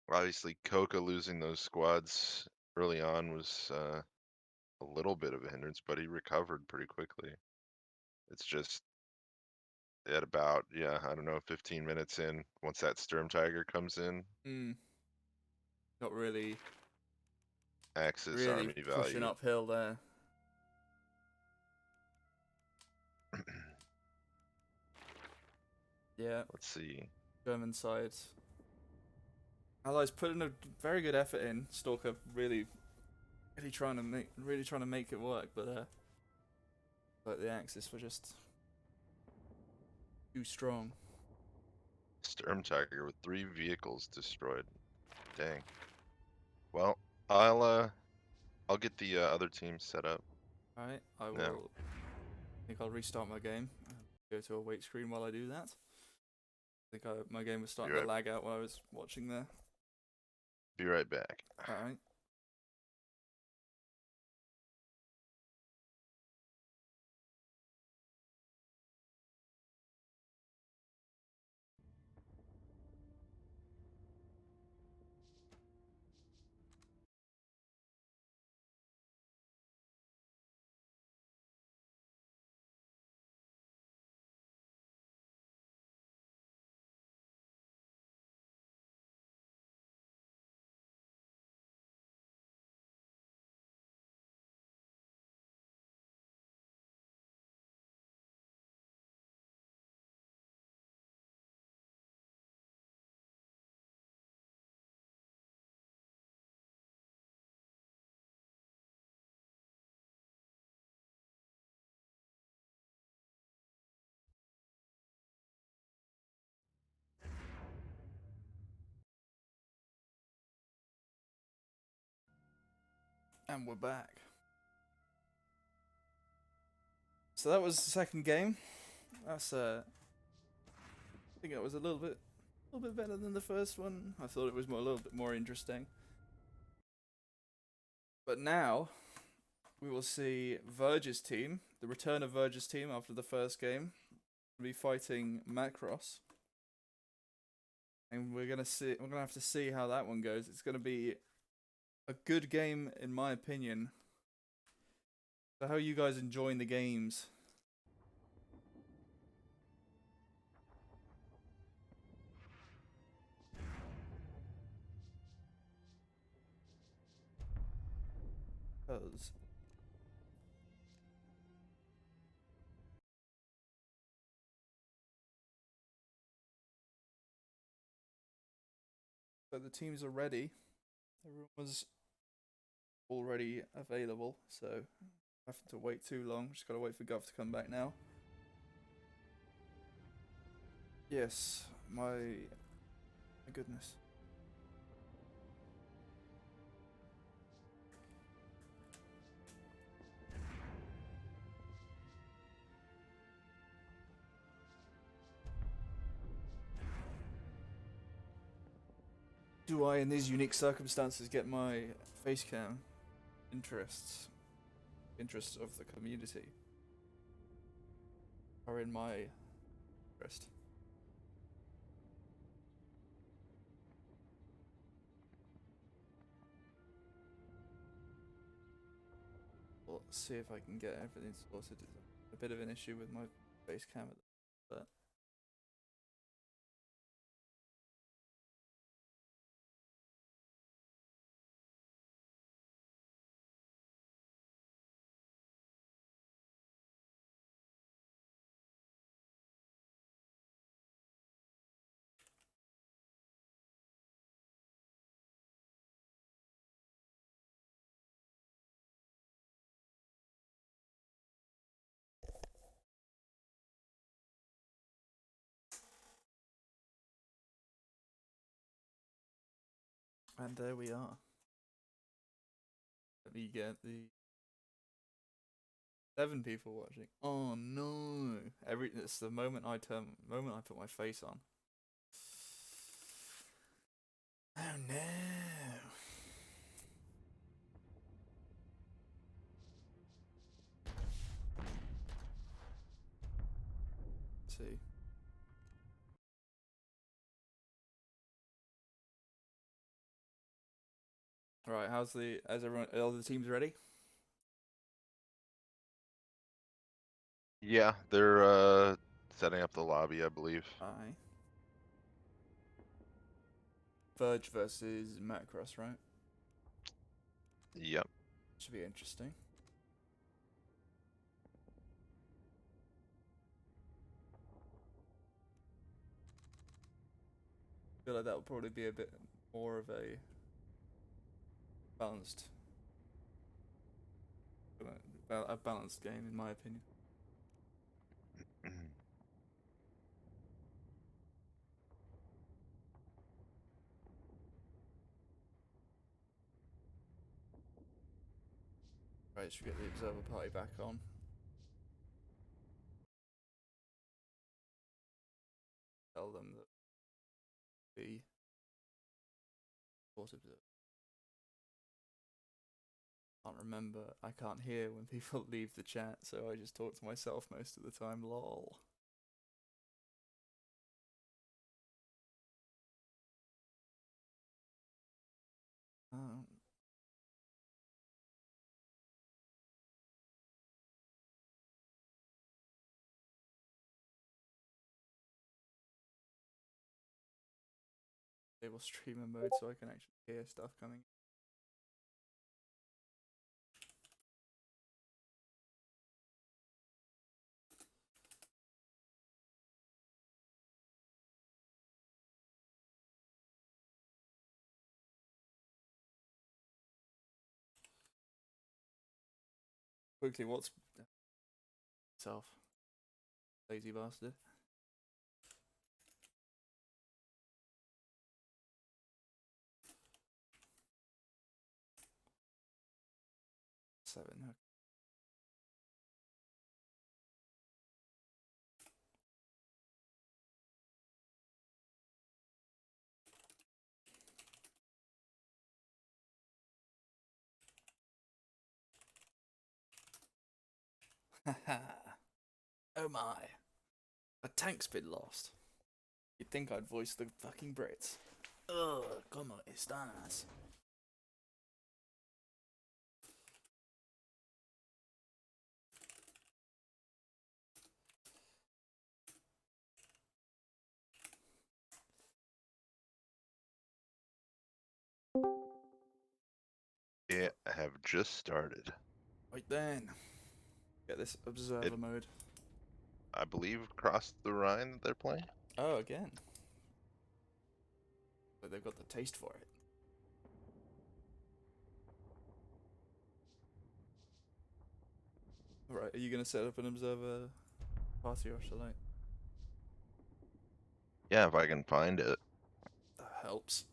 Obviously, Coca losing those squads early on was a little bit of a hindrance, but he recovered pretty quickly. It's just at about, yeah, I don't know, 15 minutes in, once that Sturm Tiger comes in, Not really Axis army pushing value. uphill there. Yeah, Let's see. German side. Allies putting a very good effort in. Stalker really trying to make it work, but the Axis were just too strong. Sturm Tiger with 3 vehicles destroyed. Dang. Well, I'll get the other team set up. All right, I will. No. I think I'll restart my game. Go to a wait screen while I do that. I think my game was starting to lag out while I was watching there. Be right back. All right. And we're back. So that was the second game. That's I think it was a little bit better than the first one. I thought it was a little bit more interesting. But now we will see Verge's team, the return of Verge's team after the first game, be fighting Macross. And we're gonna have to see how that one goes. It's gonna be a good game in my opinion. So how are you guys enjoying the games? Because so the teams are ready. Everyone was already available, so I have to wait too long. Just gotta wait for Gov't to come back now. Yes, my goodness. Do I, in these unique circumstances, get my face cam interests of the community are in my interest? Well, let's see if I can get everything sorted. It's a bit of an issue with my face cam, but And there we are. Let me get the 7 people watching. Oh no! It's the moment I put my face on. Oh no! Let's see. All right, how's everyone? Are all the teams ready? Yeah, they're setting up the lobby, I believe. Aye. Verge versus Macross, right? Yep. Should be interesting. I feel like that will probably be a bit more of a balanced, game in my opinion. Right, should we get the observer party back on? Tell them that the port observer. Can't remember. I can't hear when people leave the chat, so I just talk to myself most of the time. Lol. Um, Disable streamer mode so I can actually hear stuff coming. Quickly, what's self? Lazy bastard. Seven. Haha. Oh my. A tank's been lost. You'd think I'd voice the fucking Brits. Ugh, como estas? Yeah, I have just started. Right then. Get this observer mode. I believe across the Rhine that they're playing. Oh, again. But they've got the taste for it. Alright, are you gonna set up an observer party or shall I? Yeah, if I can find it. That helps.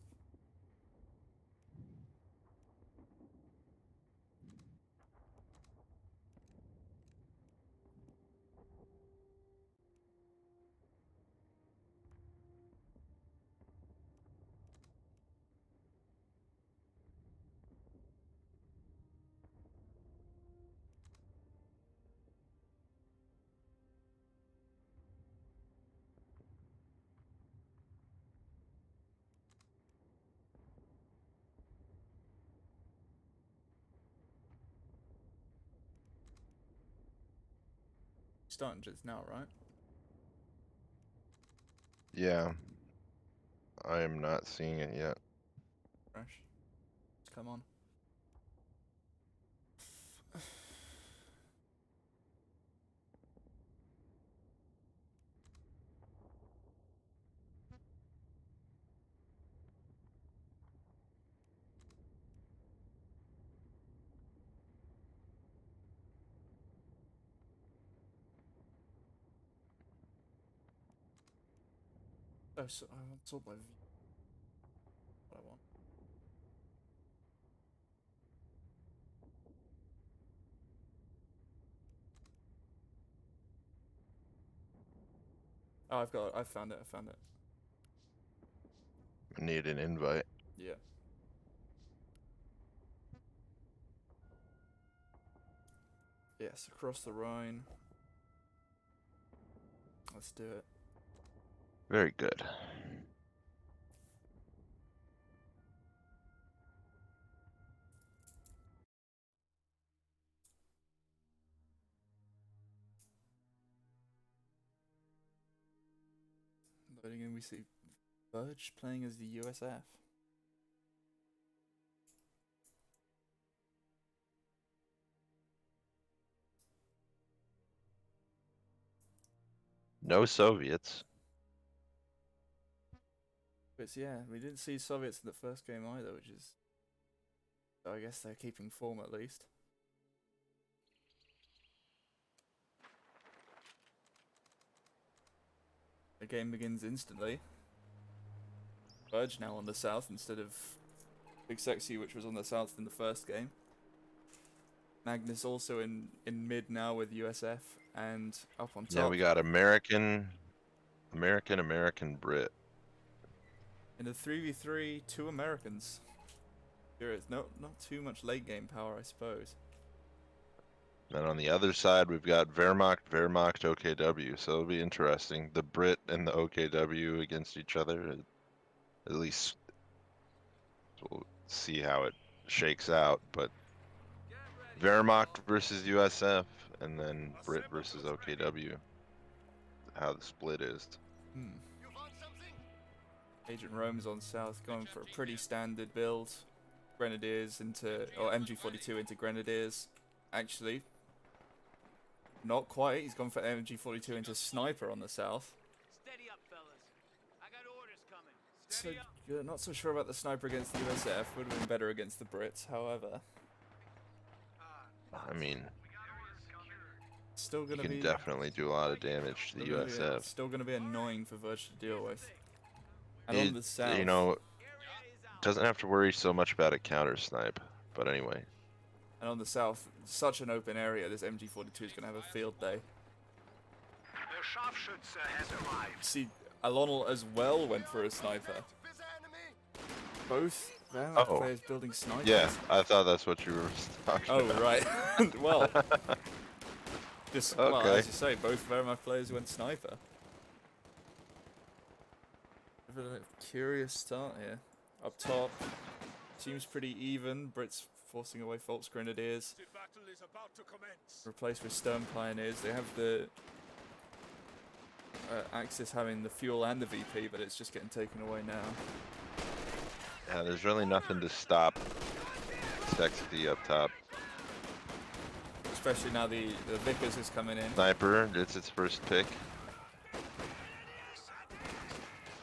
Starting just now, right? Yeah. I am not seeing it yet. Fresh. Come on. Oh, so I sold my view. What I want. Oh, I found it. I need an invite. Yeah. Yes, across the Rhine. Let's do it. Very good. Loading in, we see Verge playing as the USF. No Soviets. But yeah, we didn't see Soviets in the first game either, which is... So I guess they're keeping form at least. The game begins instantly. Verge now on the south instead of Big Sexy, which was on the south in the first game. Magnus also in mid now with USF, and up on top. Yeah, we got American Brit. In a 3v3, 2 Americans. Sure, it's not too much late game power, I suppose. And on the other side, we've got Wehrmacht, OKW. So it'll be interesting. The Brit and the OKW against each other. At least we'll see how it shakes out. But Wehrmacht versus USF, and then Brit versus OKW. How the split is. Agent Rome's on south, going for a pretty standard build. Grenadiers into, or MG42 into Grenadiers. Actually, not quite. He's gone for MG42 into Sniper on the south. Steady up, fellas. I got orders coming. So, Steady up. you're not so sure about the Sniper against the USF. Would have been better against the Brits, however. I mean, Still you gonna can be definitely do a lot of damage to the USF. still gonna be annoying for Verge to deal with. And It, on the south, you know, doesn't have to worry so much about a counter snipe. But anyway. and on the south, such an open area. This MG42 is gonna have a field day. The Scharfschütze has arrived. See, Alonel as well went for a sniper. Both players building snipers. Yeah, I thought that's what you were talking Oh about. right. Well, well, Okay. as you say, both Wehrmacht players went sniper. A bit of a curious start here. Up top, seems pretty even. Brits forcing away Volks Grenadiers, The battle is about to commence. replaced with Stern Pioneers. They have the Axis having the fuel and the VP, but it's just getting taken away now. Yeah, there's really nothing to stop Sexy up top. Especially now the Vickers is coming in. Sniper, it's its first pick.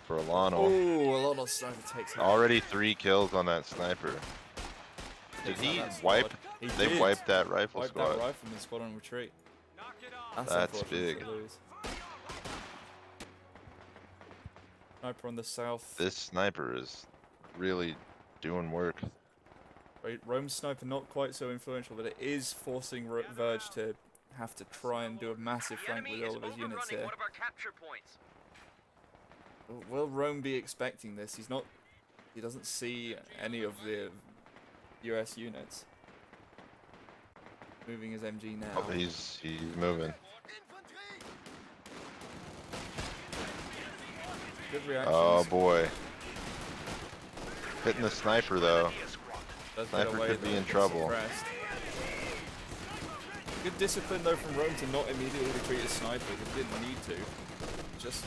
For Alano. Oh, a lot of sniper takes him. Already 3 kills on that sniper. Did Takes he out that wipe? squad. He They did. wiped that rifle Wiped squad. that rifleman squad on retreat. Knock it off. That's unfortunate big. to lose. Sniper on the south. This sniper is really doing work. Right, Rome's sniper not quite so influential, but it is forcing Verge to have to try and do a massive flank with all of his units here. One of our capture points. Will Rome be expecting this? He's not. He doesn't see any of the US units. Moving his MG now. Oh, he's moving. Good reactions. Oh boy. Hitting the sniper though. Does get Sniper away, could be though, in gets trouble. suppressed. Good discipline though from Rome to not immediately retreat his sniper. He didn't need to. Just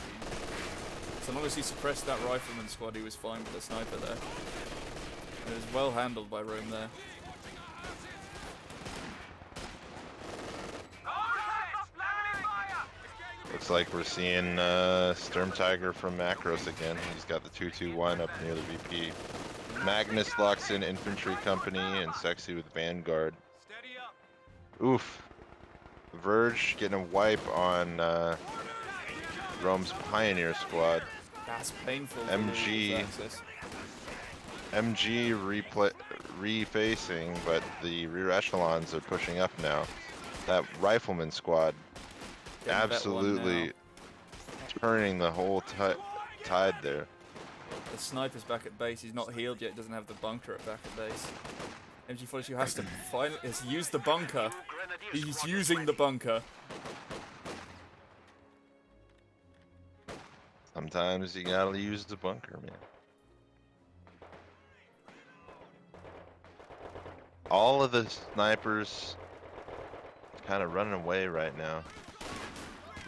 so long as he suppressed that rifleman squad, he was fine with the sniper there. It was well handled by Rome there. Looks like we're seeing Sturm Tiger from Macros again. He's got the 2-2-1 up near the VP. Magnus locks in Infantry Company and Sexy with Vanguard. Steady up. Oof. Verge getting a wipe on Rome's Pioneer squad. That's painful. to MG. lose access. MG refacing, but the rear echelons are pushing up now. That Rifleman squad Getting that one absolutely now. turning the whole tide there. The sniper's back at base. He's not healed yet. Doesn't have the bunker at back at base. MG42 has to finally use the bunker. He's using the bunker. Sometimes you gotta use the bunker, man. All of the snipers kind of running away right now.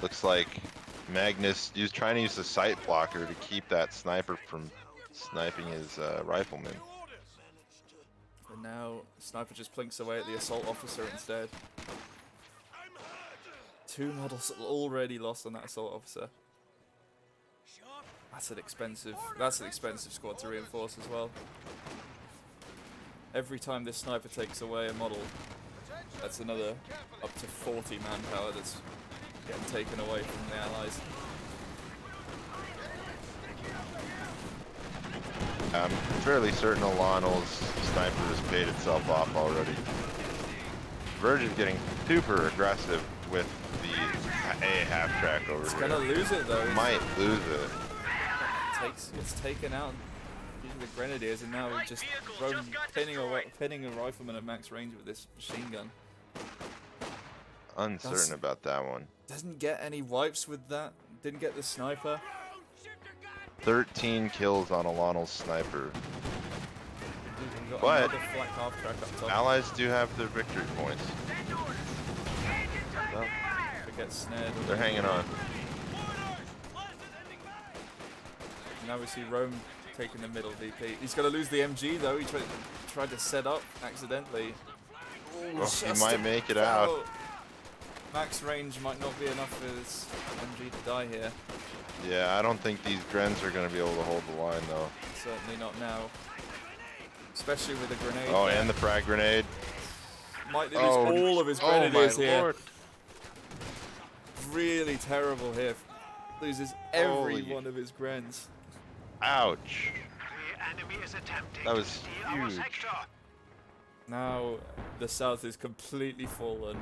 Looks like Magnus trying to use the sight blocker to keep that sniper from sniping his rifleman. And now sniper just plinks away at the assault officer instead. 2 models already lost on that assault officer. That's an expensive squad to reinforce as well. Every time this sniper takes away a model, that's another up to 40 manpower that's getting taken away from the allies. I'm fairly certain Alano's sniper has paid itself off already. Verge is getting super aggressive with the A half track over It's here. gonna lose it though. Might lose it. Gets taken out using the grenadiers, and now just pinning a rifleman at max range with this machine gun. Uncertain about that one. Doesn't get any wipes with that. Didn't get the sniper. 13 kills on Alano's sniper. We've got But another flak half track up top. Allies do have their victory points. Well, they get snared. They're hanging on. Now we see Rome taking the middle VP. He's going to lose the MG though. He tried to set up accidentally. Ooh, Well, he might make it out. Max range might not be enough for this MG to die here. Yeah, I don't think these Grens are going to be able to hold the line though. Certainly not now. Especially with a grenade. Oh, there. and the frag grenade. Might lose all of his grenadiers my here. Lord. Really terrible here. Loses every Holy. one of his Grens. Ouch. The enemy is attempting That to was steal our huge. sector. Now the south is completely fallen,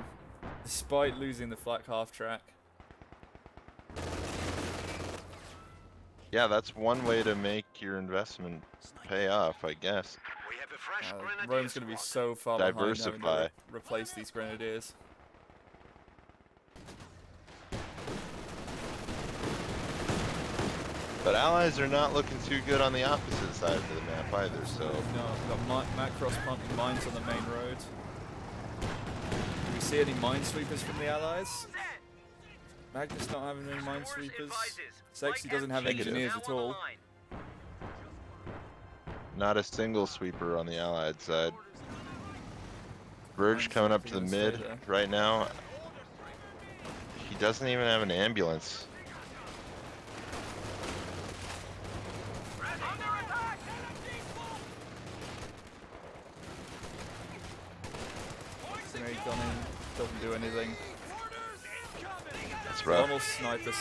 despite losing the flak half track. Yeah, that's one way to make your investment pay off, I guess. We have a fresh grenadier Rome's going to be squad. so far behind having Diversify. to replace these grenadiers. But allies are not looking too good on the opposite side of the map either, so... No, we've got Macross planting mines on the main road. Do we see any minesweepers from the allies? Magnus not having any minesweepers. Sexy doesn't have Negative. engineers at all. Not a single sweeper on the allied side. Verge coming up to the mid right now. He doesn't even have an ambulance. Grenade gone in, doesn't do anything. That's rough. Ronald's sniper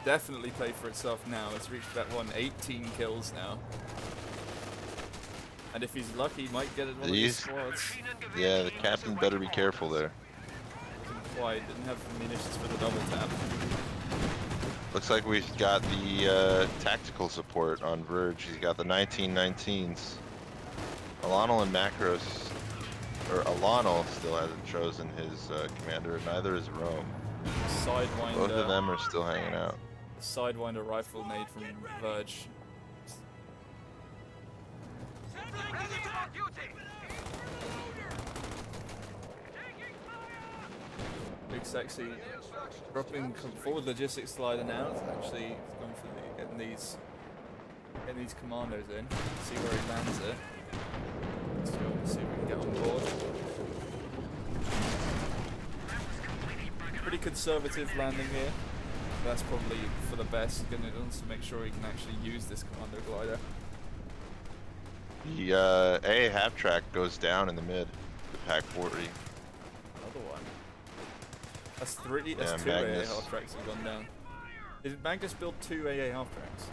definitely paid for itself now. It's reached that 18 kills now. And if he's lucky, he might get it one of these These- squads. Yeah, the captain better be careful there. Didn't quite, didn't have the munitions for the double tap. Looks like we've got the tactical support on Verge. He's got the 1919s. Alano and Macros, or Alano still hasn't chosen his commander, neither is Rome. Sidewinder. Both of them are still hanging out. Sidewinder rifle nade from Verge. Big Sexy dropping forward logistics slider now. It's actually going for getting these commandos in. See where he lands it. Let's go and see if we can get on board. Pretty conservative landing here. That's probably for the best. Going to make sure he can actually use this commando glider. The A half track goes down in the mid. The Pack 40. Another one. That's three. That's Yeah, two AA Magnus. half tracks have gone down. Did Magnus build 2 AA half tracks?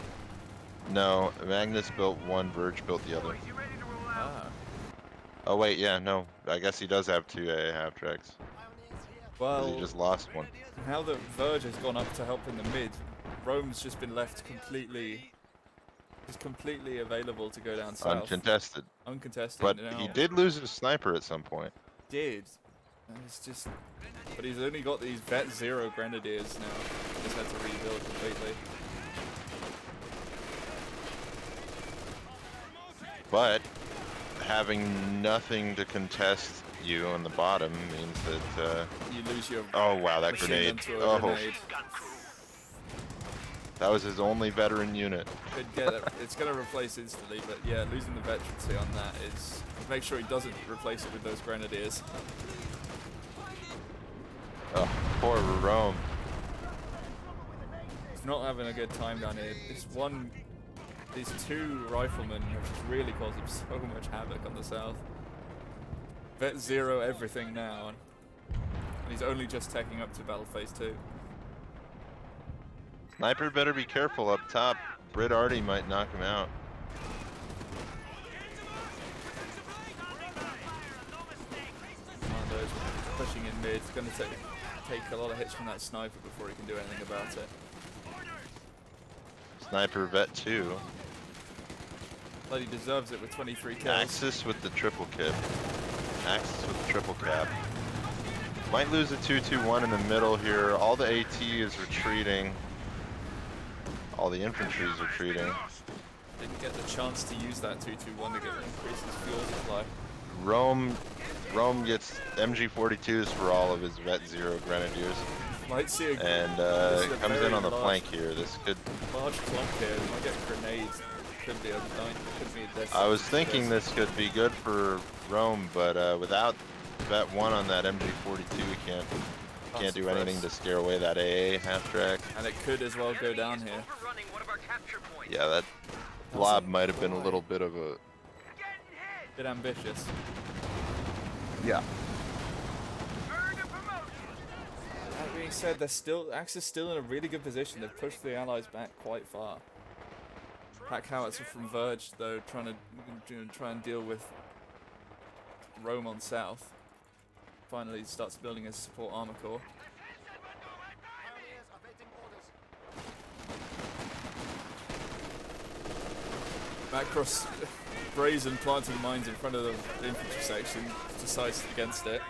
No, Magnus built one, Verge built the other. Ah. Oh wait, yeah, no. I guess he does have 2 AA half tracks. 'Cause Well, he just lost one. now that Verge has gone up to help in the mid, Rome's just been left completely available to go down south. Uncontested. Uncontested. But now. he did lose his sniper at some point. Did. And it's just... But he's only got these Vet 0 Grenadiers now. Just had to rebuild completely. But having nothing to contest you on the bottom means that... You lose your... Oh, wow, that machine grenade. gun to a Oh, grenade. that was his only veteran unit. Could get it. It's going to replace instantly, but yeah, losing the veterancy on that is... Make sure he doesn't replace it with those Grenadiers. Oh, poor Rome. He's not having a good time down here. These two riflemen have just really caused him so much havoc on the south. Vet 0 everything now, and he's only just taking up to battle phase 2. Sniper better be careful up top. Brit Artie might knock him out. Commando's pushing in mid. It's going to take a lot of hits from that sniper before he can do anything about it. Sniper Vet 2. But he deserves it with 23 kills. Axis with the triple cap. Axis with the triple cap. Might lose a 2-2-1 in the middle here. All the AT is retreating. All the infantry is retreating. Didn't get the chance to use that 2-2-1 to get increase his fuel supply. Rome gets MG42s for all of his Vet 0 Grenadiers. Might see a And comes in on the flank here. This could... large clump here. Might get grenades. Could be a death. I was thinking this could be good for Rome, but without Vet 1 on that MG42, we can't do anything to scare away that AA half-track. And it could as well go down here. Yeah, that blob might have been a little bit of a... Bit ambitious. Yeah. That being said, Axis still in a really good position. They've pushed the Allies back quite far. Pack howitzer from Verge, though, trying to deal with Rome on south. Finally starts building his support armor core. Macross brazen planting mines in front of the infantry section, decides against it.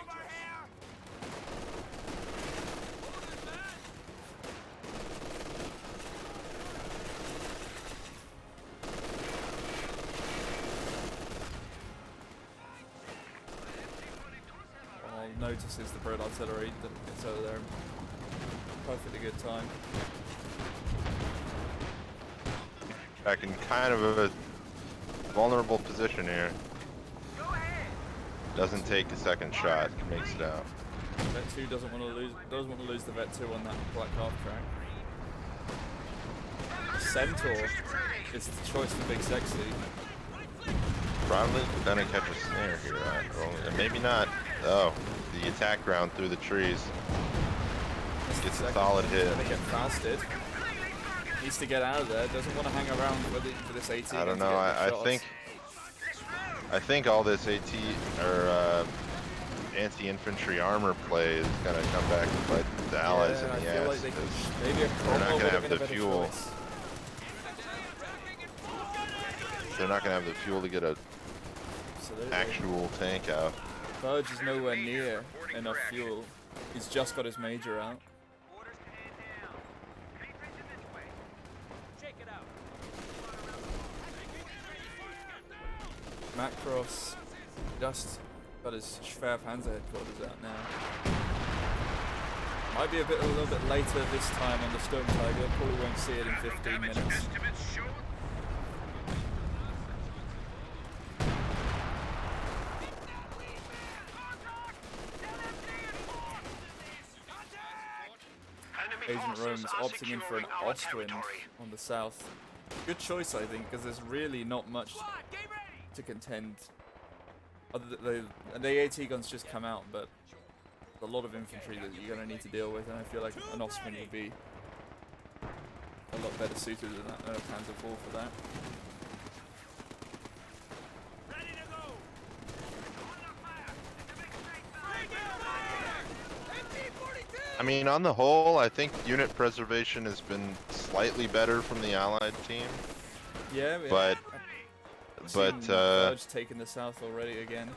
Notices the bird artillery that gets over there. Perfectly good time. Back in kind of a vulnerable position here. Doesn't take a second shot, makes it out. Vet 2 doesn't want to lose the Vet 2 on that black half track. Centaur is the choice for Big Sexy. Probably gonna catch a snare here, or maybe not. Oh, the attack round through the trees. Gets a solid hit. Gonna get fasted. Needs to get out of there. Doesn't want to hang around for this AT. I don't know. I think all this AT or anti-infantry armor play is gonna come back to bite the Allies in the ass. Like maybe they're not gonna have the fuel. Choice. They're not gonna have the fuel to get a actual tank out. Verge is nowhere near enough fuel. He's just got his major out. Macross just got his Schwerpanzer headquarters out now. Might be a little bit later this time on the Storm Tiger. Probably won't see it in 15 minutes. Agent Rome's opting in for an Ostwind on the south. Good choice, I think, because there's really not much to contend. The AT guns just come out, but a lot of infantry that you're going to need to deal with, and I feel like an Ostwind would be a lot better suited than that Panzer IV for that. I mean, on the whole, I think unit preservation has been slightly slightly better from the Allied team, Yeah, but Verge taking the south already again.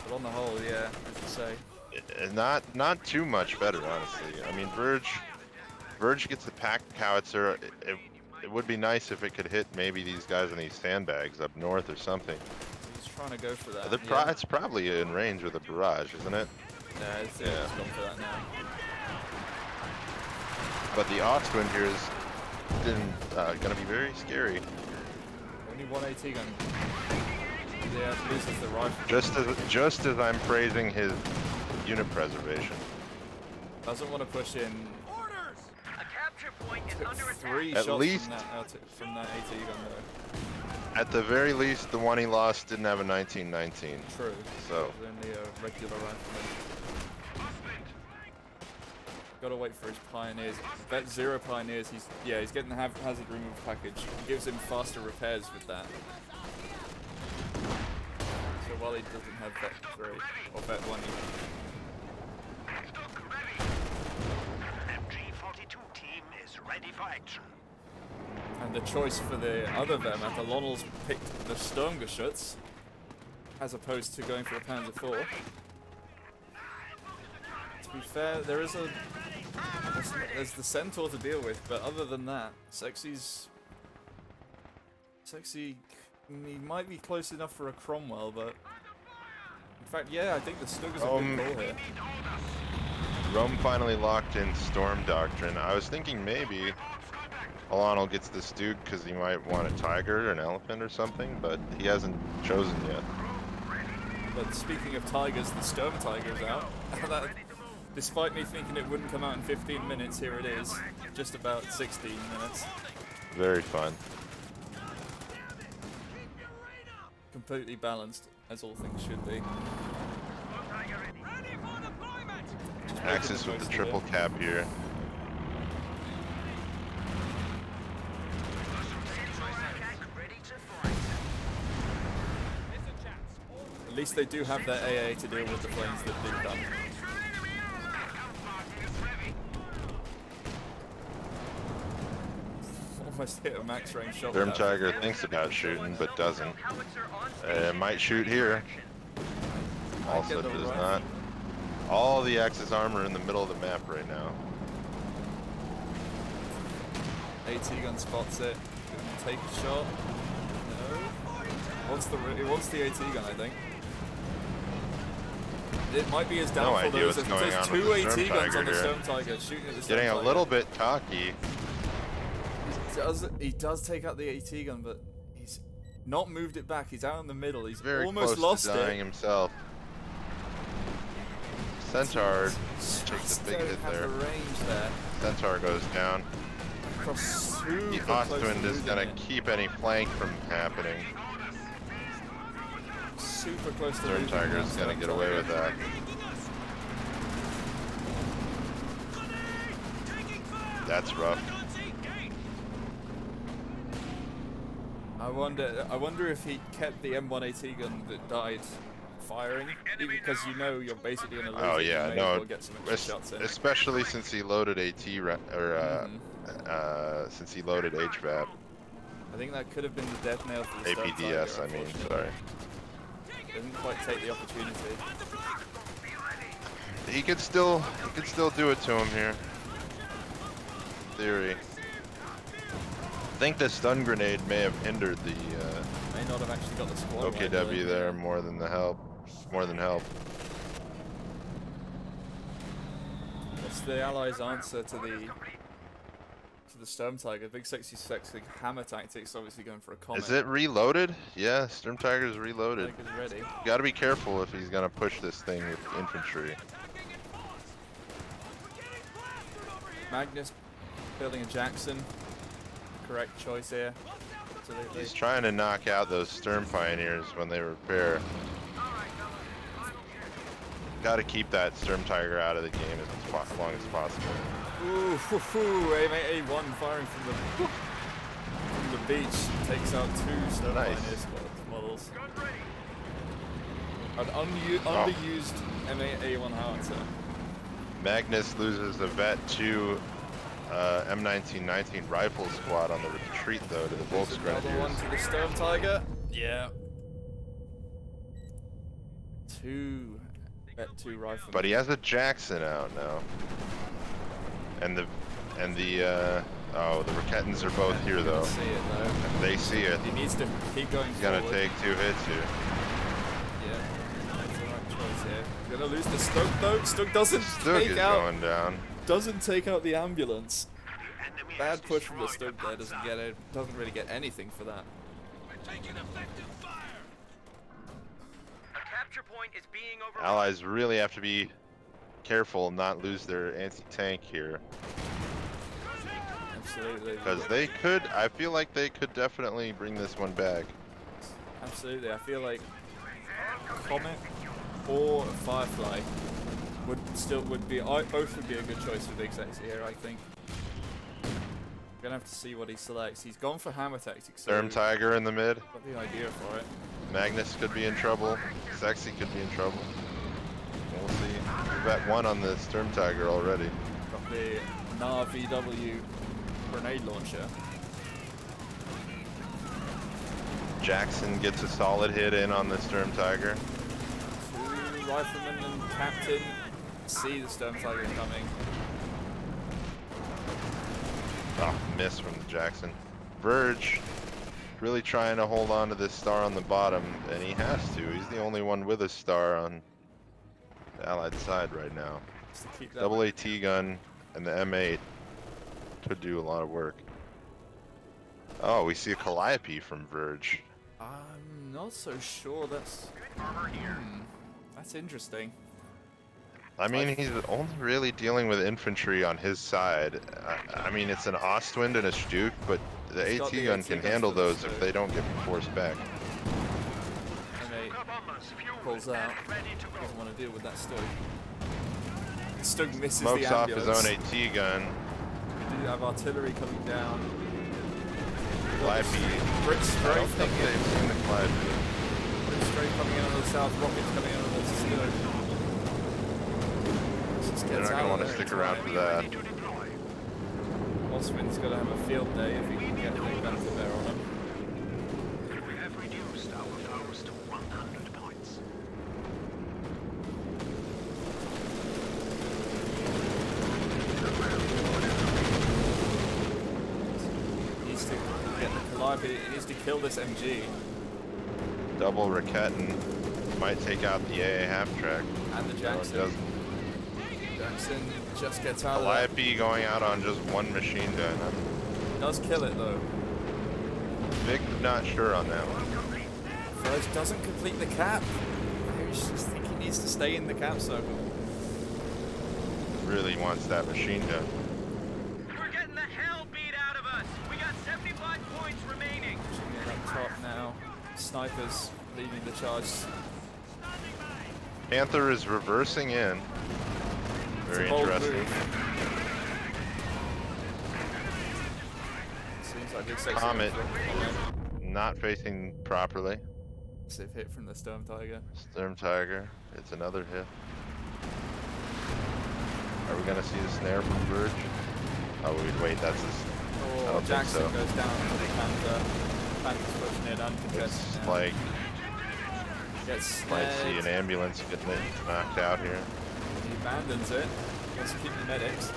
But on the whole, yeah, as you say. not too much better, honestly. I mean, Verge gets the packed howitzer. It would be nice if it could hit maybe these guys on these sandbags up north or something. He's trying to go for that. It's probably in range with a barrage, isn't it? Yeah, it's gone for that now. But the Ostwind here is gonna be very scary. Only one AT gun. Yeah, loses the rifle. Just as I'm praising his unit preservation. Doesn't want to push in. A capture point is under attack. 3 At shots least- from that AT gun though. At the very least, the one he lost didn't have a 1919. True. So It was only a regular rifleman. Gotta wait for his pioneers. That 0 pioneers, he's getting the hazard remove package. It gives him faster repairs with that. So while he doesn't have Vet 3 or Vet 1 even. MG42 team is ready for action. And the choice for the other Wehrmacht, Lonnel's picked the Sturmgeschütz as opposed to going for the Panzer IV. To be fair, there's the Centaur to deal with, but other than that, Sexy, he might be close enough for a Cromwell, but in fact, yeah, I think the Stug is a good call here. Rome finally locked in Storm Doctrine. I was thinking maybe Alonel gets the Stug because he might want a Tiger or an Elephant or something, but he hasn't chosen yet. But speaking of Tigers, the Sturm Tiger's out. Despite me thinking it wouldn't come out in 15 minutes, here it is. Just about 16 minutes. Very fun. Completely balanced, as all things should be. Axis with the triple cap here. At least they do have their AA to deal with the planes that they've done. Almost hit a max range shot. Sturm Tiger thinks about shooting, but doesn't. Might shoot here. Also does not. All the Axis armor in the middle of the map right now. AT gun spots it. Gonna take a shot. No. It wants the AT gun, I think. It might be his downfall. No idea what's going on with There's 2 the AT Sturm guns on Tiger the here. Sturm Tiger shooting at the Sturm Getting Tiger. a little bit cocky. He does take out the AT gun, but he's not moved it back. He's out in the middle. He's Very almost close lost to dying it. himself. Centaur Just takes a big don't hit have there. the range there. Centaur goes down. Across The super close to Ostwind is losing gonna it. keep any flank from happening. Super close to Sturm losing Tiger that is gonna Sturm get away Tiger. with that. That's rough. I wonder if he kept the M1AT gun that died firing, because you know you're basically gonna lose Oh it. yeah, you may no. as well get some extra shots in. Especially since he loaded since he loaded HVAP. I think that could have been the death nail for the Sturm APDS, Tiger, I mean, unfortunately. sorry. Didn't quite take the opportunity. He could still do it to him here. In theory. I think the stun grenade may have hindered the May not have actually got the squad away, OKW but- there more than help. What's the Allies' answer to the Sturm Tiger? Big sexy hammer tactics, obviously going for a comet. Is it reloaded? Yeah, Sturm Tiger's reloaded. Tiger's ready. You gotta be careful if he's gonna push this thing with infantry. Magnus building a Jackson. Correct choice here. Absolutely. He's trying to knock out those Sturm Pioneers when they repair. Gotta keep that Sturm Tiger out of the game as long as possible. Ooh, A1 firing from the beach takes out 2 Sturm Nice. Pioneer models. An underused M8A1 howitzer. Magnus loses a vet to M1919 rifle squad on the retreat though to the There's another one Volksgrenadiers. to the Storm Tiger. Yeah. Two riflemen. But he has a Jackson out now. And the oh, the Rakettans are both here though. See it though. They see it. He needs to keep going He's gonna forward. take 2 hits here. Yeah, that's the right choice here. He's gonna lose the Stug though. Stug doesn't Stug take is out. going down. Doesn't take out the ambulance. The enemy has Bad push from the destroyed Stug there. Doesn't get it. Doesn't really get anything for that. We're taking effective fire. A capture point is being overrun. Allies really have to be careful and not lose their anti-tank here. Absolutely. Because they could, I feel like they could definitely bring this one back. Absolutely. I feel like Comet or Firefly would be both would be a good choice for Big Sexy here. I think. We're gonna have to see what he selects. He's gone for hammer tactics. So Therm Tiger in the mid. got the idea for it. Magnus could be in trouble. Sexy could be in trouble. We'll see. We bet 1 on the Sturm Tiger already. Got the NAR VW grenade launcher. Jackson gets a solid hit in on the Sturm Tiger. Two riflemen and captain see the Storm Tiger coming. Oh, miss from the Jackson. Verge really trying to hold on to this star on the bottom, and he has to. He's the only one with a star on the Allied side right now. Just to keep that Double AT gun and the M8 could do a lot of work. Oh, we see a Calliope from Verge. I'm not so sure that's... that's interesting. I mean, he's only really dealing with infantry on his side. I mean, it's an Ostwind and a Stuke, but the He's got AT the gun AT can guns handle for the those if Stuke. they don't get forced back. M8 bombers fueled pulls and out. ready to go. Doesn't want to deal with that Stug. Stug misses Smokes the off his ambulance. own AT gun. We do have artillery coming down. Calliope. Brick I strafe don't think coming in. they've seen the Calliope. Brick strafe coming in on the south. Rockets coming in on the Stug. They're not going to want to stick around for that. Ready to deploy. Oswin's got to have a field day if he can get the gun to bear on him. We have reduced our foes to 100 points. He needs to get the Calliope. He needs to kill this MG Double Rakettan might take out the AA half track. and the No, it Jackson. doesn't. Jackson just gets out of that. Calliope going out on just 1 machine gun. Does kill it though. Big not sure on that one. Verge doesn't complete the cap. I just think he needs to stay in the cap circle. Really wants that machine gun. We're getting the hell beat out of us. We got 75 points remaining. Pushing it up top now. Snipers leading the charge. Panther is reversing in. Very It's a bold interesting. move. Seems like Big Sexy Comet. Comet. Not facing properly. Massive hit from the Storm Tiger. Sturm Tiger. It's another hit. Are we gonna see the snare from Verge? Oh wait, that's his. I Oh, don't think Jackson so. goes down to the Panther. Panther's pushing it It's uncontested now. like Gets might see snared. an ambulance getting knocked out here. He abandons it. Wants to keep the medics.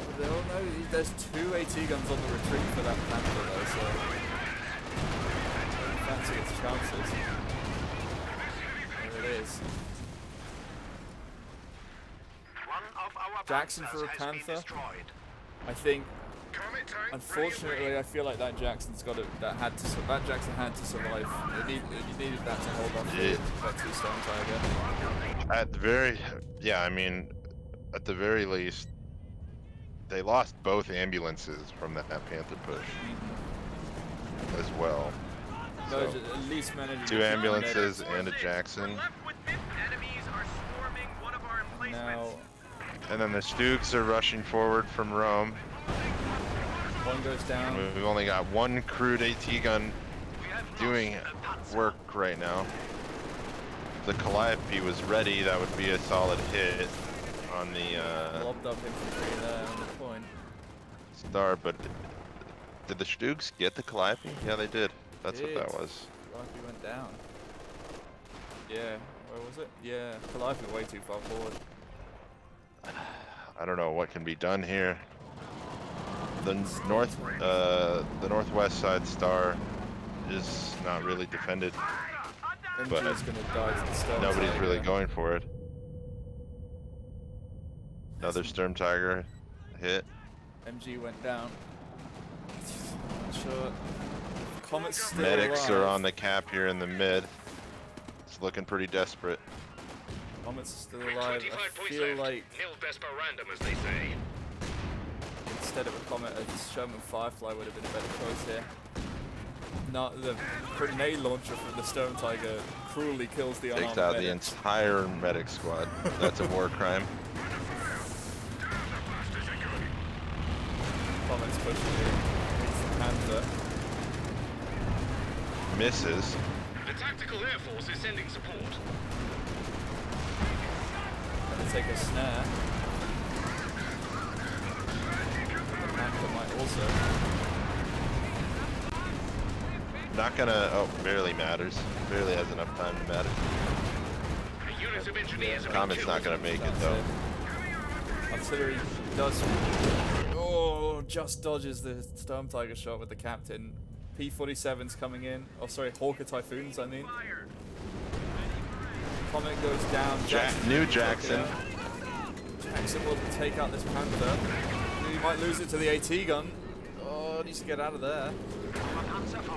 But they all know there's 2 AT guns on the retreat for that Panther though, so don't fancy its chances. There it is. One of our Jackson Panthers for a has been Panther. destroyed. I think, Comet tank unfortunately, I feel like that Jackson's got it. That Jackson had to survive. It needed that to hold off Yeah. that 2 Storm Tiger. At the very, yeah, I mean, at the very least, they lost both ambulances from that Panther push as well. No, So, at least managing to 2 keep the ambulances medics. and a Jackson. We're left with 5 enemies are swarming one of our emplacements. Now And then the Stooks are rushing forward from Rome. one goes down. We've only got 1 crude AT gun We have lost doing a Panzer. work right now. the Calliope was ready, that would be a solid hit on the Lobbed up infantry there on the point. star, but did the Stoogs get the Calliope? Yeah, they did. That's what that was. Calliope went down. Yeah, where was it? Yeah, Calliope way too far forward. I don't know what can be done here. The northwest side star is not really defended, MG but is going to die to the Storm nobody's Tiger. really going for it. Another Storm Tiger hit. MG went down. Not sure. Comet's still Medics alive. are on the cap here in the mid. It's looking pretty desperate. Comet's still With alive. 25 I points feel left. like Nil desperandum, as they say. instead of a Comet, a Sherman Firefly would have been a better choice here. Not the grenade launcher from the Stone Tiger cruelly kills the unarmed Takes out the medics. entire medic squad. That's a war crime. Comet's pushing in. Hits the Panther. Misses. The Tactical Air Force is sending support. Gonna take a snare. The Panther might also. Not gonna. Oh, barely matters. Barely has enough time to matter. A unit of engineers have been Comet's killed. not gonna make it That's though. it. Artillery does. Oh, just dodges the Storm Tiger shot with the captain. P-47's coming in. Oh, sorry, Hawker Typhoons, I mean. Comet goes down. New Jackson. Jackson will take out this Panther. He might lose it to the AT gun. Oh, needs to get out of there.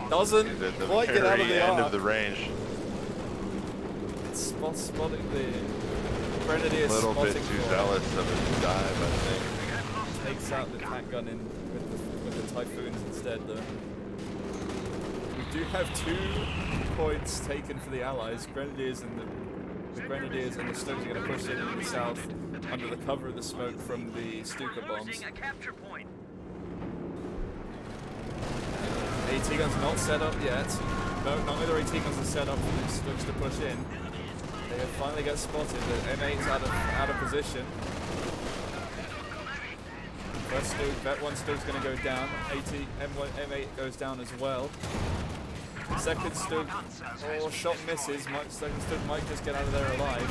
Doesn't He's at the quite get out of very the end arc. of the range. It's spotting the Grenadier. A little bit spotting too for it. zealous of a dive, I think. Takes out the tank gun in with the Typhoons instead, though. We do have 2 points taken for the Allies. Grenadiers and the Grenadiers and the Stokes are going to push in the south under the cover of the smoke from the Stuka bombs. Losing a capture point. AT guns not set up yet. No, none of their AT guns are set up for the Stokes to push in. They finally get spotted. The M8's out of position. First Stoke, that one Stoke's going to go down. M8 goes down as well. Second Stoke, oh, shot misses. Second Stoke might just get out of there alive.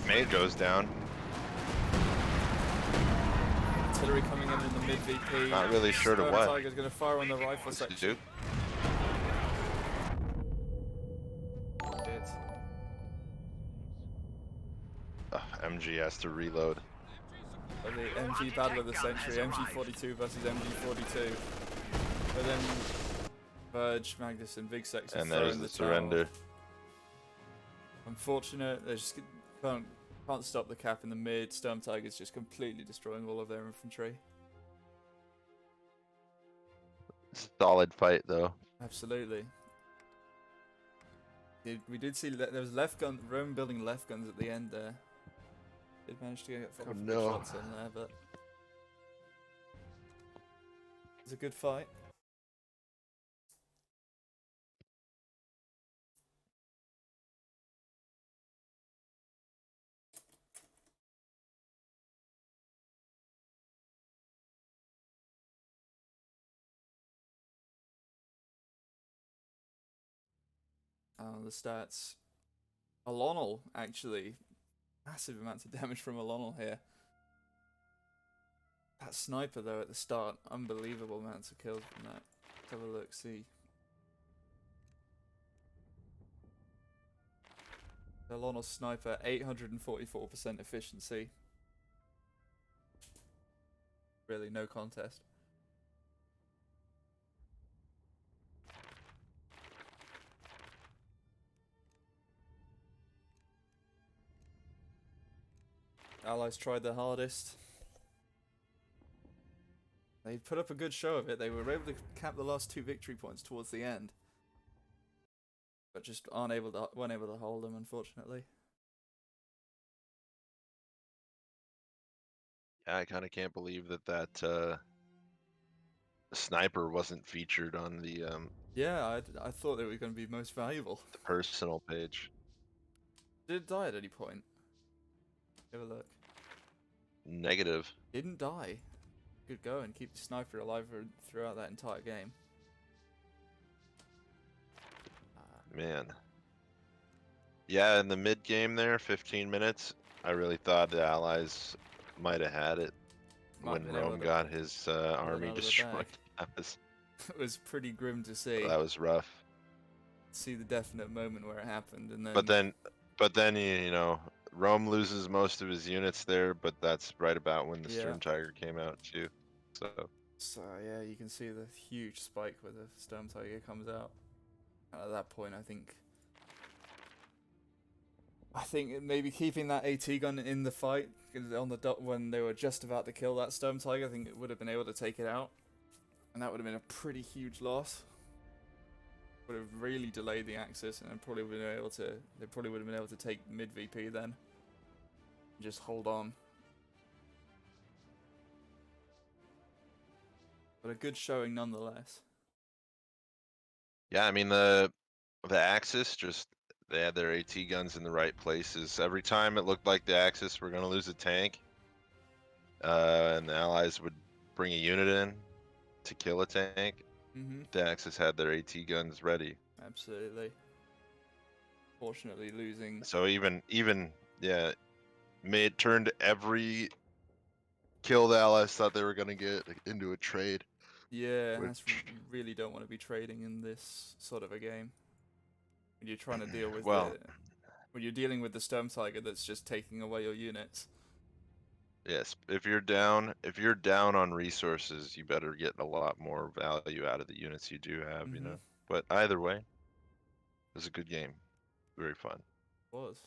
May goes down. Artillery coming in the mid VP. Not really sure to Storm what. Tiger's going to fire on the rifle What's to section. do? MG has to reload. The MG Battle of the Century, MG42 versus MG42. But then Verge, Magnus, and Big Section And throwing there's the towel. surrender. Unfortunate, they just can't stop the cap in the mid. Storm Tiger's just completely destroying all of their infantry. Solid fight though. Absolutely. We did see there was left gun, Rome building left guns at the end there. Did manage to get a couple of good no. shots in there, but it's a good fight. The stats. Alonel, actually. Massive amounts of damage from Alonel here. That sniper, though, at the start. Unbelievable amounts of kills from that. Let's have a look, see. Alonel sniper, 844% efficiency. Really, no contest. Allies tried their hardest. They put up a good show of it. They were able to cap the last 2 victory points towards the end, but just weren't able to hold them, unfortunately. Yeah, I kind of can't believe that sniper wasn't featured on the Yeah, I thought they were going to be most valuable. The personal page. Did it die at any point? Have a look. Negative. Didn't die. Good going. Keep the sniper alive throughout that entire game. Man. Yeah, in the mid game there, 15 minutes, I really thought the Allies might have had it Might when have been able Rome to got his army out of the destroyed. bag. It was pretty grim to see. That was rough. See the definite moment where it happened, and But then then you know, Rome loses most of his units there, but that's right about when the yeah. Sturm Tiger came out too. So yeah, you can see the huge spike where the Storm Tiger comes out. And at that point, I think maybe keeping that AT gun in the fight on the dot when they were just about to kill that Storm Tiger, I think it would have been able to take it out, and that would have been a pretty huge loss. Would have really delayed the Axis, and probably would have been able to. They probably would have been able to take mid VP then. And just hold on. But a good showing nonetheless. Yeah, I mean the Axis just they had their AT guns in the right places. Every time it looked like the Axis were gonna lose a tank, and the Allies would bring a unit in to kill a tank, the Axis had their AT guns ready. Absolutely. Fortunately, losing. So even yeah, made turned every kill the Allies thought they were gonna get into a trade. Yeah, Which- that's really don't want to be trading in this sort of a game. When you're trying to deal with when you're dealing with the Storm Tiger that's just taking away your units. Yes, if you're down on resources, you better get a lot more value out of the units you do have, you know. But either way, it was a good game. Very fun. Was.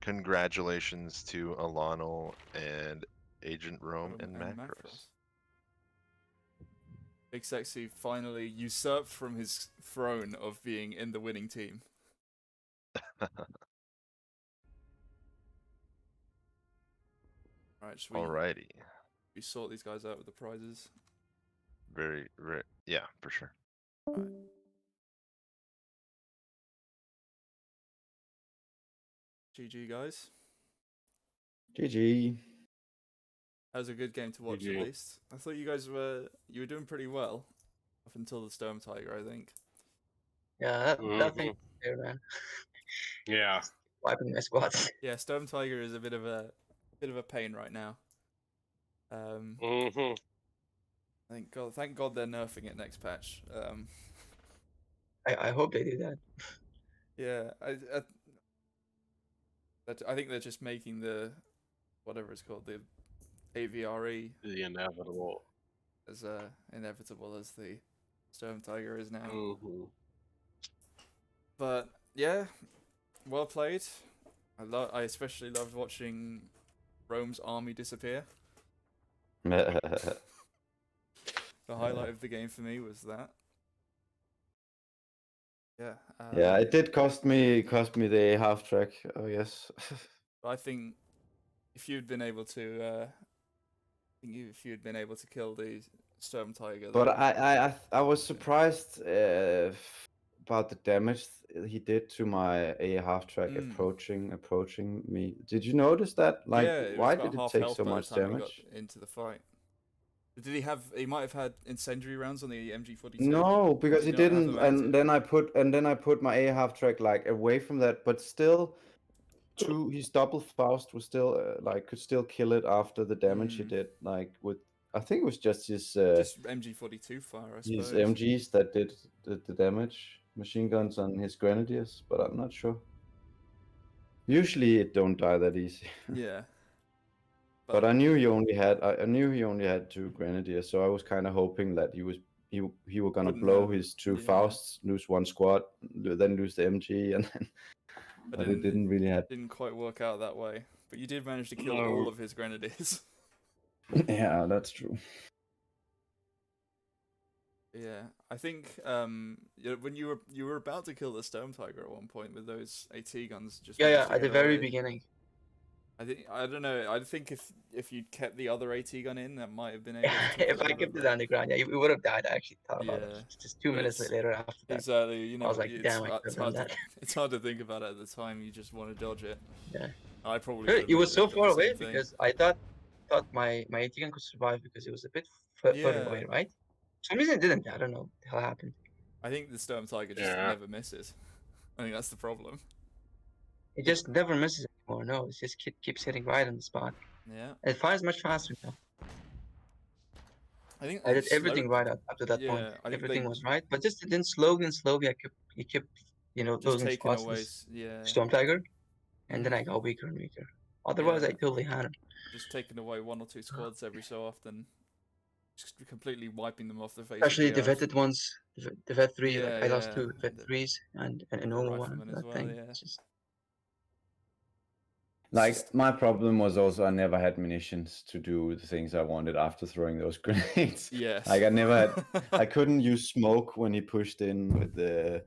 Congratulations to Alano and Agent Rome and Macros. Big Sexy finally usurped from his throne of being in the winning team. Right, should Alrighty. we sort these guys out with the prizes? Very, yeah, for sure. Right. GG, guys. GG. That was a good game to watch, GG. at least. I thought you guys were doing pretty well up until the Storm Tiger, I think. Yeah, that thing there, man. Yeah. Wiping my squads. Yeah, Storm Tiger is a bit of a pain right now. Thank God they're nerfing it next patch. I hope they do that. Yeah, I think they're just making the whatever it's called, the AVRE, The inevitable. as inevitable as the Storm Tiger is now. But yeah, well played. I especially loved watching Rome's army disappear. The highlight of the game for me was that. Yeah. Yeah, it did cost me the half track, I guess. I think if you'd been able to, kill the Storm Tiger, But then... I was surprised about the damage he did to my A half track approaching me. Did you notice that? Like, yeah, it why was about did it half take health so by much the time we damage? got into the fight. Did he have? He might have had incendiary rounds on the MG42. No, because he didn't. And then I put my A half track like away from that, but still, his double Faust was still could still kill it after the damage he did. Like with, I think it was just his just MG42 fire, I suppose. his MGs that did the damage, machine guns on his grenadiers, but I'm not sure. Usually it don't die that easy. Yeah. But I knew he only had 2 grenadiers, so I was kind of hoping that he were gonna blow his 2 Fausts, lose 1 squad, then lose the MG, and then. But it didn't really happen. Didn't quite work out that way. But you did manage to kill all of his grenadiers. Yeah, that's true. Yeah, I think when you were about to kill the Storm Tiger at one point with those AT guns, just Yeah, managed to at the get very away. beginning. I don't know. I think if you'd kept the other AT gun in, that might have been able to keep If it I out kept of it on the ground, yeah, we would have died. I actually thought about it. Yeah. Just 2 minutes It's- later after that, Exactly. You I know, was like, damn, I could it's have done hard to that. it's hard to think about it at the time. You just want to dodge it. Yeah. I probably It was so done far the same away thing. because I thought my AT gun could survive because it was a bit further away, Yeah. right? For some reason it didn't. I don't know what the hell happened. I think the Storm Tiger just Yeah. never misses. I think that's the problem. It just never misses anymore. No, it just keeps hitting right on the spot. Yeah. It fires much faster now. I think I they did everything right up to that point. Yeah, I think Everything they was right, but just then slowly and slowly, I kept just losing taken spots. away. This Yeah. Storm Tiger, and then Mhm. I got weaker and weaker. Otherwise, I Yeah. totally had him. Just taking away 1 or 2 squads every so often. Just completely wiping them off the face Especially of the the earth. vetted ones, the vet three. Like Yeah, I lost yeah. 2 vet The, threes and a the normal one. rifleman as That well, thing. yeah. It's just Like just- my problem was also I never had munitions to do the things I wanted after throwing those grenades. Yes. Like I never had. I couldn't use smoke when he pushed in with the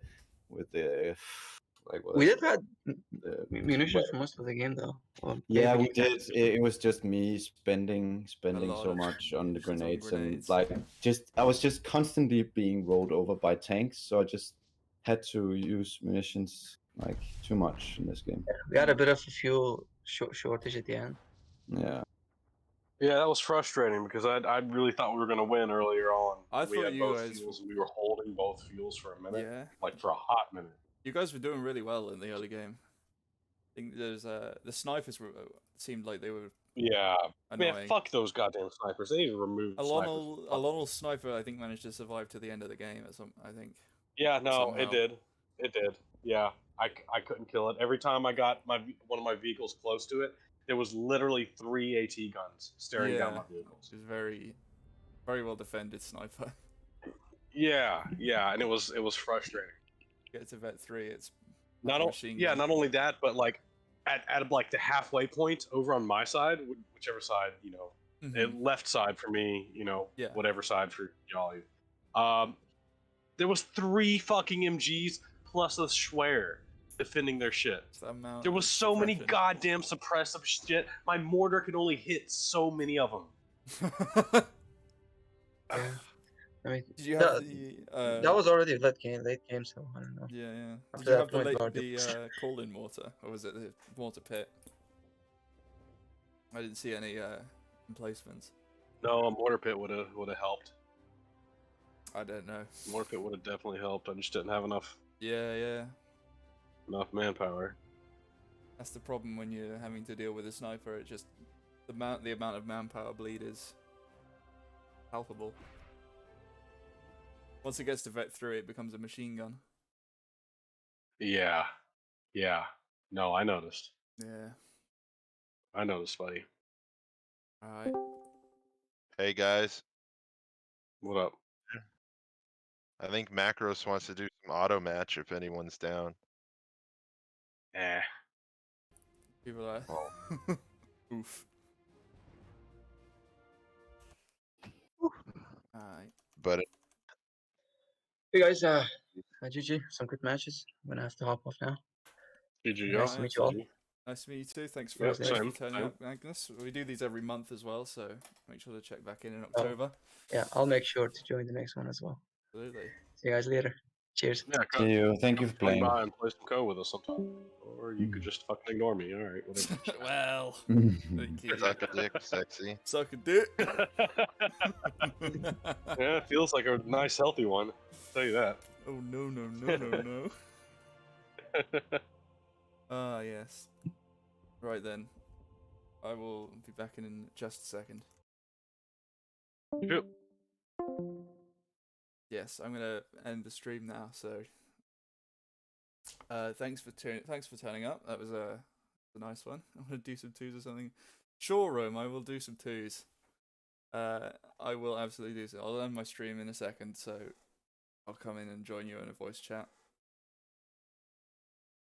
like what we is did have the munitions for most of the game though. Or Yeah, maybe we did. It was just me spending lot so of much on the munitions on grenades, and grenades. like I was just constantly being rolled over by tanks, so I just had to use munitions like too much in this game. we had a bit of a fuel shortage at the end. Yeah. Yeah, that was frustrating because I really thought we were going to win earlier on. I We thought had you both guys- fuels and we were holding both fuels for a minute. Yeah. Like for a hot minute. You guys were doing really well in the early game. I think there's the snipers seemed like they were Yeah. annoying. Man, fuck those goddamn snipers. They need to remove snipers. A Lonel sniper I think managed to survive to the end of the game at some I think. Yeah, no, somehow. it did. It did. Yeah, I couldn't kill it. Every time I got one of my vehicles close to it, there was literally 3 AT guns staring down my vehicles. It was very well defended sniper. Yeah, and it was frustrating. Get to vet 3, it's Not machine gun. not only that, but like at like the halfway point over on my side, whichever side, left side for me, Yeah. whatever side for y'all. There was 3 fucking MGs plus a Schwer defending their shit. It's that amount There was of so many suppression. goddamn suppressive shit. My mortar could only hit so many of them. Yeah. I mean, Did you have the that was already late game, so I don't know. Yeah, yeah. After Did you have that point, we already- the call-in mortar, or was it the mortar pit? I didn't see any emplacements. No, a mortar pit would have helped. I don't know. Mortar pit would have definitely helped. I just didn't have enough Yeah. manpower. That's the problem when you're having to deal with a sniper. It just the amount of manpower bleed is palpable. Once it gets to vet 3, it becomes a machine gun. Yeah. No, I noticed. Yeah. I noticed, buddy. All right. Hey guys, What up? I think Macros wants to do some auto match if anyone's down. Eh. People are. Oh. Oof. Alright. But Hey guys, GG, some good matches. I'm gonna have to hop off now. GG, Nice to meet you all. Nice to meet you too. Thanks Yeah, for same. turning up, Magnus. We do these every month as well, so make sure to check back in October. Yeah, I'll make sure to join the next one as well. Absolutely. See you guys later. Cheers. Yeah, See you. Thank you for come playing. by and play some co with us sometime. Or you could just fucking ignore me. All right, whatever. Well, thank you. suck a dick, sexy. Suck a dick. Yeah, it feels like a nice, healthy one. I'll tell you that. Oh no. Ah yes. Right then. I will be back in just a second. Yep. Yes, I'm gonna end the stream now. So, thanks for turning up. That was a nice one. I'm gonna do some 2s or something. Sure, Rome, I will do some 2s. I will absolutely do so. I'll end my stream in a second, so I'll come in and join you in a voice chat.